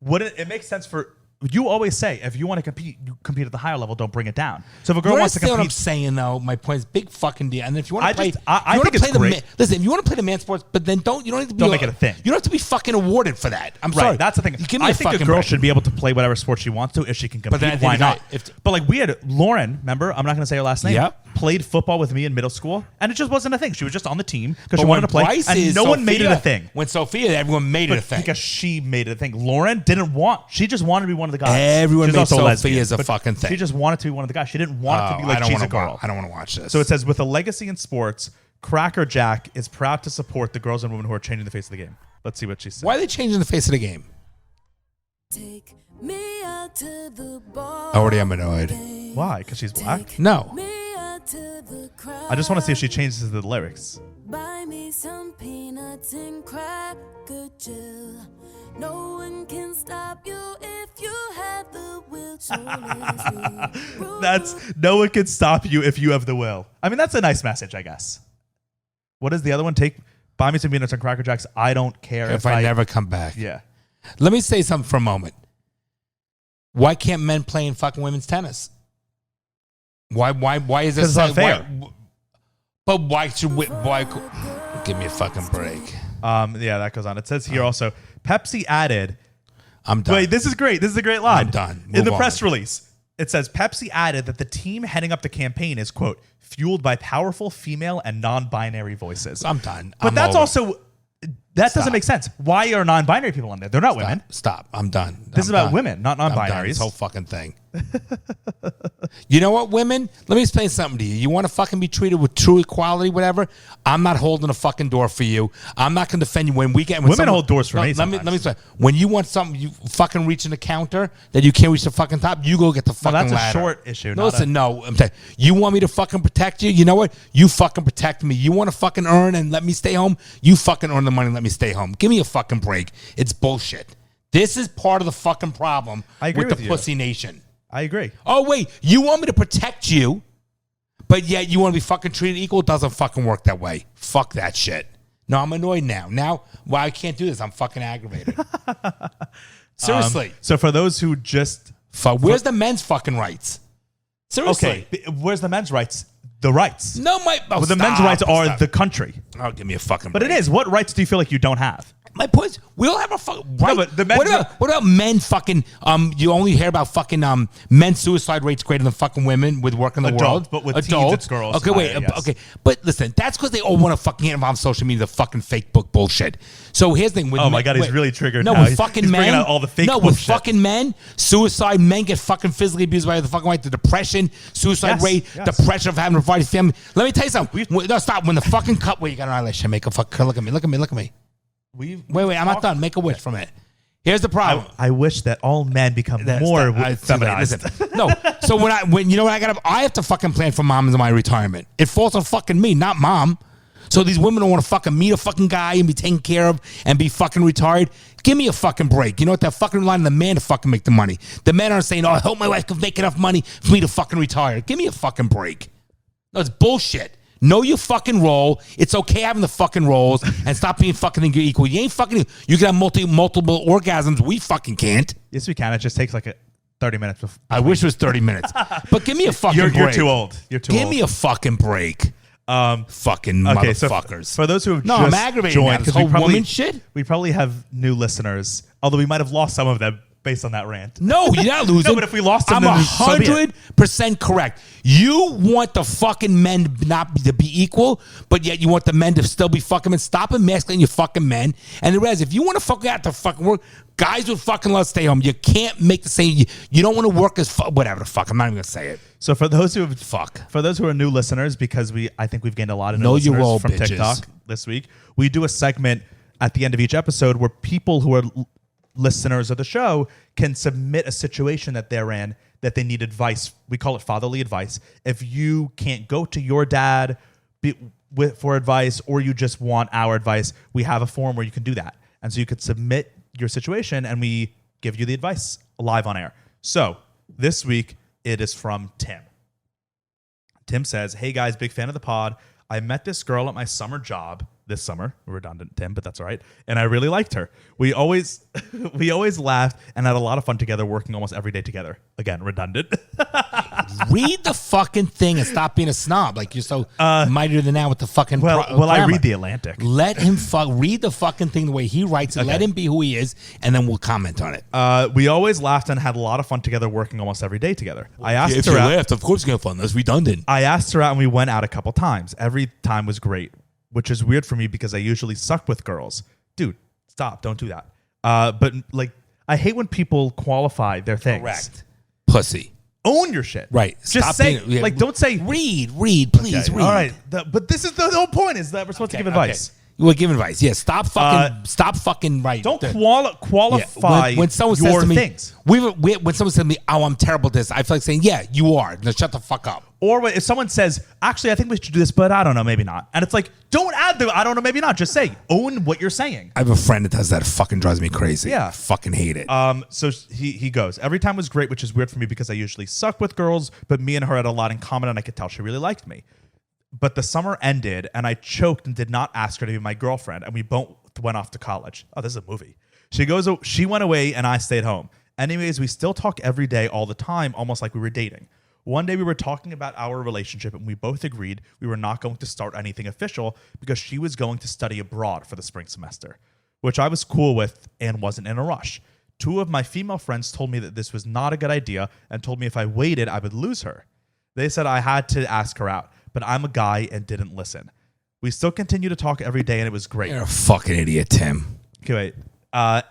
women. It makes sense for you always say if you want to compete, you compete at the higher level. Don't bring it down. So if a girl You wants to understand what I'm compete, saying, though? My point is big fucking deal. And if you want I to play, just- I you wanna think it's play the great. listen, if you want to play the man sports, but then you don't have to be Don't make it a thing. You don't have to be fucking awarded for that. I'm sorry. right? That's the thing. You give me I a think a fucking girl break. should be able to play whatever sport she wants to if she can compete. then at the Why end of the not? night, But like we had Lauren, remember? I'm not going to say her last name. Yep. Played football with me in middle school, and it just wasn't a thing. She was just on the team because she But wanted to when play, Bryce and is no one made it a Sophia- thing. When Sophia, everyone made it a But thing. because she made it a thing. Lauren didn't want. She just wanted to be one of the guys. Everyone She's made also Sophia lesbian, as a but fucking thing. She just wanted to be one of the guys. She didn't want it to be like she's a girl. I don't want to watch this. So it says, with a legacy in sports, Cracker Jack is proud to support the girls and women who are changing the face of the game. Let's see what she said. Why are they changing the face of the game? Take me out to the bar. Already I'm annoyed. Why? Because she's black? No. Me out to the crowd. I just want to see if she changes the lyrics. Buy me some peanuts and Cracker Jill. No one can stop you if you have the will. That's no one can stop you if you have the will. I mean, that's a nice message, I guess. What is the other one? Buy me some peanuts and Cracker Jacks. I don't care If I never come back. Yeah. Let me say something for a moment. Why can't men play in fucking women's tennis? Why is it 'Cause it's unfair. But why should we? Why? Give me a fucking break. Yeah, that goes on. It says here also, Pepsi added. I'm done. Wait, this is great. This is a great line. I'm done. In the Move press on. release, it says Pepsi added that the team heading up the campaign is, quote, fueled by powerful female and non-binary voices. I'm done. But I'm that's over. also, that doesn't make sense. Why are non-binary people on there? They're not women. Stop. I'm done. This is I'm about done. women, not I'm done. non-binaries. This whole fucking thing. You know what, women? Let me explain something to you. You want to fucking be treated with true equality, whatever? I'm not holding a fucking door for you. I'm not going to defend you when we get. When Women someone, hold doors for me Let me sometimes. explain. When you want something, you fucking reaching the counter that you can't reach the fucking top. You go get the fucking that's a ladder. short issue, No, not listen, no. I'm telling you want me to fucking protect you? You know what? You fucking protect me. You want to fucking earn and let me stay home? You fucking earn the money and let me stay home. Give me a fucking break. It's bullshit. This is part of the fucking problem I agree with with the you. pussy nation. I agree. Oh, wait, you want me to protect you, but yet you want to be fucking treated equal? It doesn't fucking work that way. Fuck that shit. No, I'm annoyed now. Well, I can't do this. I'm fucking aggravated. Seriously. So for those who just... Where's the men's fucking rights? Seriously. Okay, where's the men's rights? The rights. No, Well, the men's rights are the country. Oh, give me a fucking But break. it is. What rights do you feel like you don't have? My point is, we all have a fucking right. but the men's what about men fucking, you only hear about fucking men's suicide rates greater than fucking women with work in the Adults, world. but with teens, it's girls. Okay, wait. Yes. Okay. But listen, that's because they all want to fucking get involved in social media, the fucking fake book bullshit. So here's the thing. With Oh my God, he's really triggered No, now. with He's fucking bringing men. out all the fake No, with bullshit. fucking men, suicide, men get fucking physically abused by the fucking white, the depression, suicide Yes, rate, yes. the pressure of having a divided family. Let me tell you something. No, stop. When the fucking cut, wait, you got an eyelash. Make a fucking, look at me. Wait, I'm not done. Make a wish from it. Here's the problem. I wish that all men become more feminized. Listen, no. So when you know what I have to fucking plan for moms in my retirement. It falls on fucking me, not mom. So these women don't want to fucking meet a fucking guy and be taken care of and be fucking retired. Give me a fucking break. You know what? They're fucking relying on the man to fucking make the money. The men aren't saying, "Oh, I hope my wife can make enough money for me to fucking retire." Give me a fucking break. No, it's bullshit. Know your fucking role. It's okay having the fucking roles and stop being fucking equal. You ain't fucking. You can have multiple orgasms. We fucking can't. Yes, we can. It just takes like 30 minutes. I wish it was 30 minutes. But give me a fucking break. You're too old. You're too old. Give me a fucking break. Fucking Okay, so motherfuckers. for those who have No, just I'm aggravated joined, now. This 'cause we whole probably- woman shit? We probably have new listeners, although we might have lost some of them based on that rant. No, you're not losing. No, but if we lost them, I'm then so be it. 100% correct. You want the fucking men to be equal, but yet you want the men to still be fucking men. Stop emasculating your fucking men. And the rest, if you want to fucking out to fucking work, guys would fucking love to stay home. You can't make the same. You don't want to work as whatever the fuck. I'm not even gonna say it. So for those who are new listeners, because I think we've gained a lot of new Know your listeners role, from bitches. TikTok this week, we do a segment at the end of each episode where people who are listeners of the show can submit a situation that they're in that they need advice. We call it fatherly advice. If you can't go to your dad for advice, or you just want our advice, we have a form where you can do that. And so you could submit your situation and we give you the advice live on air. So this week it is from Tim. Tim says, "Hey guys, big fan of the pod. I met this girl at my summer job this summer." Redundant, Tim, but that's all right. "And I really liked her. We always laughed and had a lot of fun together, working almost every day together." Again, redundant. Read the fucking thing and stop being a snob. Like you're so mightier than now with the fucking. Well, I grammar. read the Atlantic. Let him read the fucking thing the way he writes it. Okay. Let him be who he is, and then we'll comment on it. We always laughed and had a lot of fun together, working almost every day together. I asked if her you out. laughed, of course you're gonna have fun. That's redundant. I asked her out and we went out a couple times. Every time was great, which is weird for me because I usually suck with girls. Dude, stop. Don't do that. But like, I hate when people qualify their things. Correct. Pussy. Own your shit. Right. Just Stop say, being- yeah. like, don't say, Read, please, okay, read. all right. But this is the whole point is that we're supposed to give advice. Okay. We'll give advice. Yeah, stop fucking right. Don't Yeah. qualify when someone your says to me, things. when someone says to me, "Oh, I'm terrible at this," I feel like saying, "Yeah, you are." Now shut the fuck up. Or if someone says, "Actually, I think we should do this, but I don't know, maybe not." And it's like, don't add the "I don't know, maybe not." Just say, own what you're saying. I have a friend that does that. It fucking drives me crazy. Yeah. I fucking hate it. So he goes, "Every time was great, which is weird for me because I usually suck with girls, but me and her had a lot in common and I could tell she really liked me. But the summer ended and I choked and did not ask her to be my girlfriend, and we both went off to college." Oh, this is a movie. She went away and I stayed home. Anyways, we still talk every day all the time, almost like we were dating. One day we were talking about our relationship and we both agreed we were not going to start anything official because she was going to study abroad for the spring semester, which I was cool with and wasn't in a rush. 2 of my female friends told me that this was not a good idea and told me if I waited, I would lose her. They said I had to ask her out, but I'm a guy and didn't listen. We still continue to talk every day and it was great. You're a fucking idiot, Tim. Okay, wait.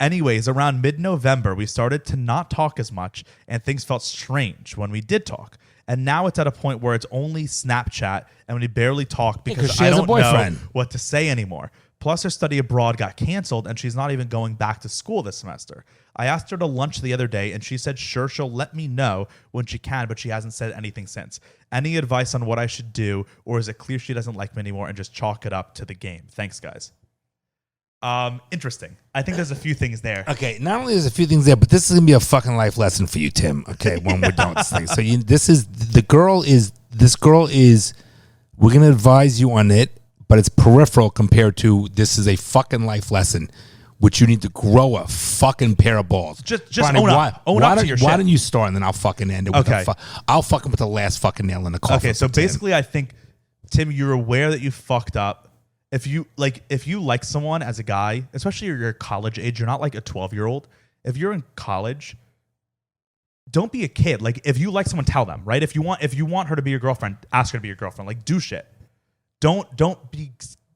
Anyways, around mid-November, we started to not talk as much and things felt strange when we did talk. And now it's at a point where it's only Snapchat and we barely talk because she I has a don't know boyfriend. what to say anymore. Plus, her study abroad got canceled and she's not even going back to school this semester. I asked her to lunch the other day and she said sure she'll let me know when she can, but she hasn't said anything since. Any advice on what I should do, or is it clear she doesn't like me anymore and just chalk it up to the game? Thanks, guys. Interesting. I think there's a few things there. Okay, not only there's a few things there, but this is gonna be a fucking life lesson for you, Tim. Okay, when we're done with this thing. So this girl is. We're gonna advise you on it, but it's peripheral compared to this is a fucking life lesson, which you need to grow a fucking pair of balls. Just Brian, own up. Own up to your shit. Why don't you start and then I'll fucking end it. Okay. I'll fucking put the last fucking nail in the coffin. Okay, so for Tim. basically, I think, Tim, you're aware that you fucked up. If you like someone as a guy, especially your college age, you're not like a 12-year-old. If you're in college, don't be a kid. Like, if you like someone, tell them, right? If you want her to be your girlfriend, ask her to be your girlfriend. Like, do shit. Don't be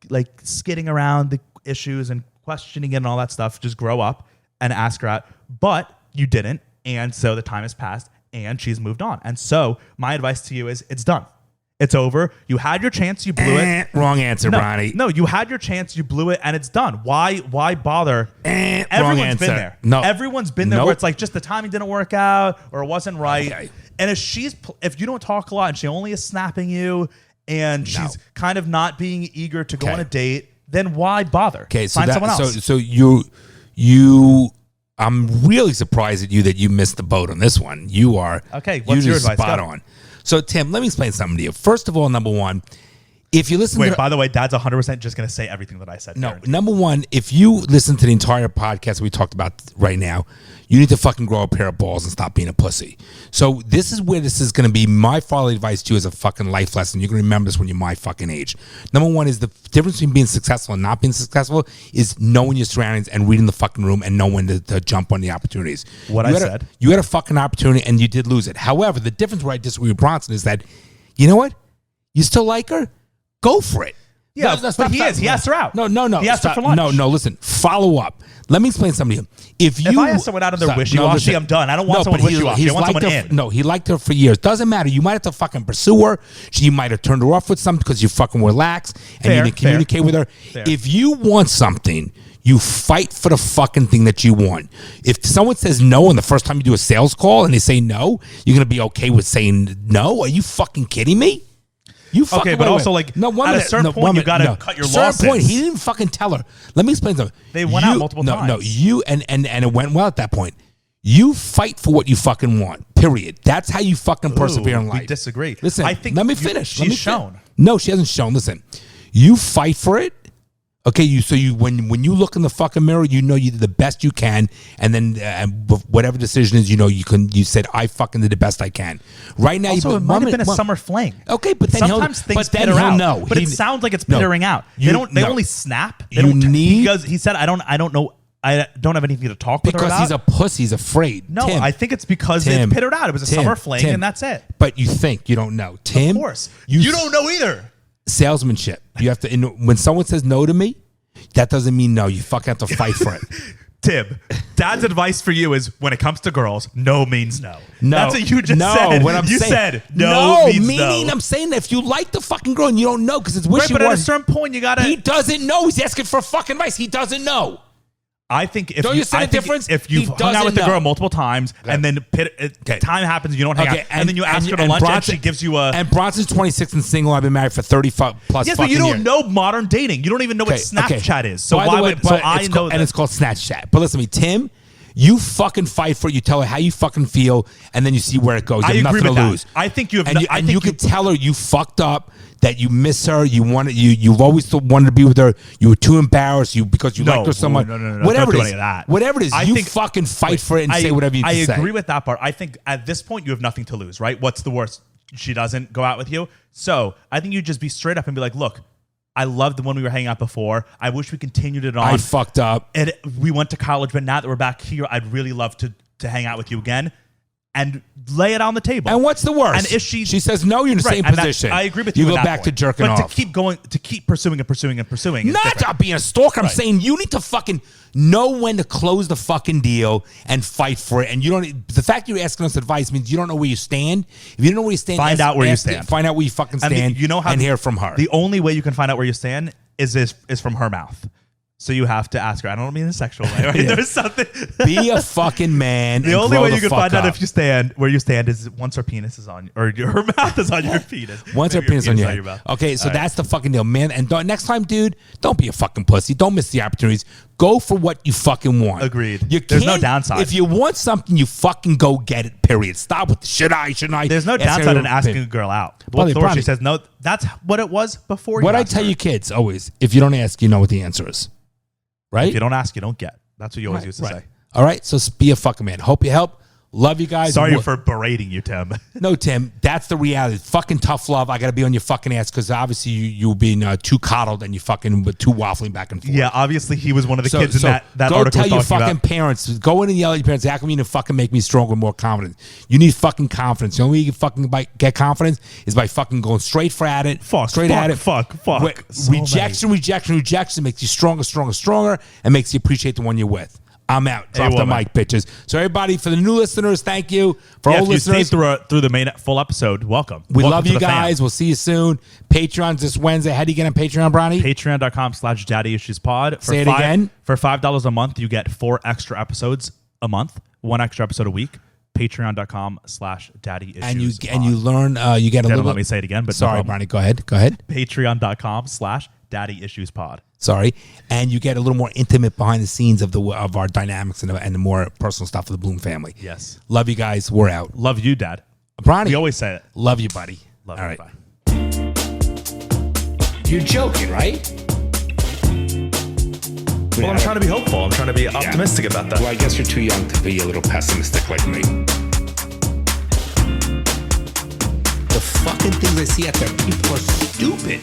like skidding around the issues and questioning it and all that stuff. Just grow up and ask her out. But you didn't, and so the time has passed and she's moved on. And so my advice to you is it's done. It's over. You had your chance. You blew it. Wrong answer, Ronnie. No, you had your chance. You blew it, and it's done. Why bother? Wrong Everyone's answer. been there. No. Everyone's been there Nope. where it's like just the timing didn't work out or it wasn't right. Okay. And if you don't talk a lot and she only is snapping you and she's kind of not being eager to go on a date, then why bother? Okay, so find someone else. So I'm really surprised at you that you missed the boat on this one. You are What's your advice? spot on. So Tim, let me explain something to you. First of all, number one, if you listen Wait, by the way, Dad's 100% just going to say everything that I said. No, guaranteed. number one, if you listen to the entire podcast we talked about right now, you need to fucking grow a pair of balls and stop being a pussy. So this is where this is going to be my fatherly advice to you as a fucking life lesson. You can remember this when you're my fucking age. Number one is the difference between being successful and not being successful is knowing your surroundings and reading the fucking room and knowing when to jump on the opportunities. You had a fucking opportunity and you did lose it. However, the difference where I disagree with Bronson is that, you know what? You still like her? Go for it. Yeah, but he asked her out. No. He asked her for lunch. No, listen. Follow up. Let me explain something to you. If I ask someone out of their wishy-washy, I'm done. I don't want someone wishy-washy. I want someone in. No, he liked her for years. Doesn't matter. You might have to fucking pursue her. You might have turned her off with something because you fucking were lax and you didn't communicate with her. If you want something, you fight for the fucking thing that you want. If someone says no and the first time you do a sales call and they say no, you're going to be okay with saying no? Are you fucking kidding me? Okay, but also like at a certain point you got to cut your losses. Point, he didn't fucking tell her. Let me explain something. They went out multiple times. No, you and it went well at that point. You fight for what you fucking want. Period. That's how you fucking persevere in life. We disagree. Listen, I think let me finish. She's shown. No, she hasn't shown. Listen, you fight for it. Okay, when you look in the fucking mirror, you know you did the best you can, and then whatever decision is, you said I fucking did the best I can. Right now, also, it might have been a summer fling. Okay, but then sometimes things petter out. No, but it sounds like it's pettering out. They only snap. Because he said I don't know. I don't have anything to talk with her about. Because he's a pussy. He's afraid. No, Tim, I think it's because it pittered out. It was a summer fling, and that's it. But you think you don't know, Tim? Of course, you don't know either. Salesmanship. You have to. When someone says no to me, that doesn't mean no. You fucking have to fight for it. Tim, Dad's advice for you is when it comes to girls, no means no. No, that's what you just No, said. what I'm you saying, said no means meaning no. I'm saying that if you like the fucking girl and you don't know because it's wishy-washy. Right, but at a certain point, you gotta. He doesn't know. He's asking for fucking advice. He doesn't know. I think if don't you see the difference? If you've hung out with the girl multiple times and then time happens, you don't hang out, and then you ask her to lunch and she gives you a. And Bronson's 26 and single. I've been married for 35 plus. Yes, but you don't know modern dating. You don't even know what Snapchat is. So why would? So I know that. And it's called Snapchat. But listen to me, Tim. You fucking fight for it. You tell her how you fucking feel, and then you see where it goes. You have I agree nothing with to that. lose. I think you have. And you could tell her you fucked up, that you miss her. You've always wanted to be with her. You were too embarrassed. Because you liked her so much. No. Whatever Don't it do is. any of that. Whatever it is. You fucking fight for it and say whatever you need to say. I agree with that part. I think at this point you have nothing to lose, right? What's the worst? She doesn't go out with you. So I think you just be straight up and be like, look, I loved the one we were hanging out before. I wish we continued it on. I fucked up. And we went to college, but now that we're back here, I'd really love to hang out with you again. And lay it on the table. And what's the worst? And if she says no, you're in the same position. I agree with you. You in go that back to point. jerking off. But to keep pursuing and pursuing and pursuing. Not being a stalker. I'm saying you need to fucking know when to close the fucking deal and fight for it. And you don't. The fact you're asking us advice means you don't know where you stand. If you don't know where you stand, find out where you stand. Find out where you fucking stand. And hear from her. The only way you can find out where you stand is from her mouth. So you have to ask her. I don't mean in a sexual way. Right? Yeah. There's something. Be a fucking man. The only way you can find out up. if you stand where you stand is once her penis is on, or her mouth is on your penis. Once her penis on your head. mouth. Okay, so All that's the fucking deal, man. And next time, dude, don't be a fucking pussy. Don't miss the opportunities. Go for what you fucking want. Agreed. There's no downside. If you want something, you fucking go get it. Period. Stop with the should I? There's no downside in asking a girl out. What's the worst? She says no. That's what it was before. What I tell you kids always: if you don't ask, you know what the answer is. Right? If you don't ask, you don't get. That's what you always used to say. All right, so be a fucking man. Hope you help. Love you guys. Sorry for berating you, Tim. No, Tim, that's the reality. Fucking tough love. I got to be on your fucking ass because obviously you being too coddled and you fucking were too waffling back and forth. Yeah, obviously he was one of the kids in that go article. Go tell your fucking parents. Go in and yell at your parents. How come you need to fucking make me stronger and more confident? You need fucking confidence. The only way you can fucking get confidence is by fucking going straight at it. Rejection makes you stronger, and makes you appreciate the one you're with. I'm out. Drop the mic, bitches. So everybody, for the new listeners, thank you. For old listeners, through the main full episode, welcome. We welcome love you guys. We'll see you soon. Patreon's this Wednesday. How do you get on Patreon, Bronny? Patreon.com/daddyissuespod. Say it again. For $5 a month, you get 4 extra episodes a month, 1 extra episode a week. Patreon.com/daddyissuespod. And you learn, you get a little. Let me say it again, but sorry, Bronny. Go ahead. Patreon.com/daddyissuespod. Sorry, and you get a little more intimate behind the scenes of our dynamics and the more personal stuff of the Bloom family. Yes, love you guys. We're out. Love you, Dad. Bronny, we always say it. Love you, buddy. Love All you. right. Bye. You're joking, right? Well, I'm trying to be hopeful. I'm trying to be optimistic about that. Well, I guess you're too young to be a little pessimistic like me. The fucking things I see out there, people are stupid.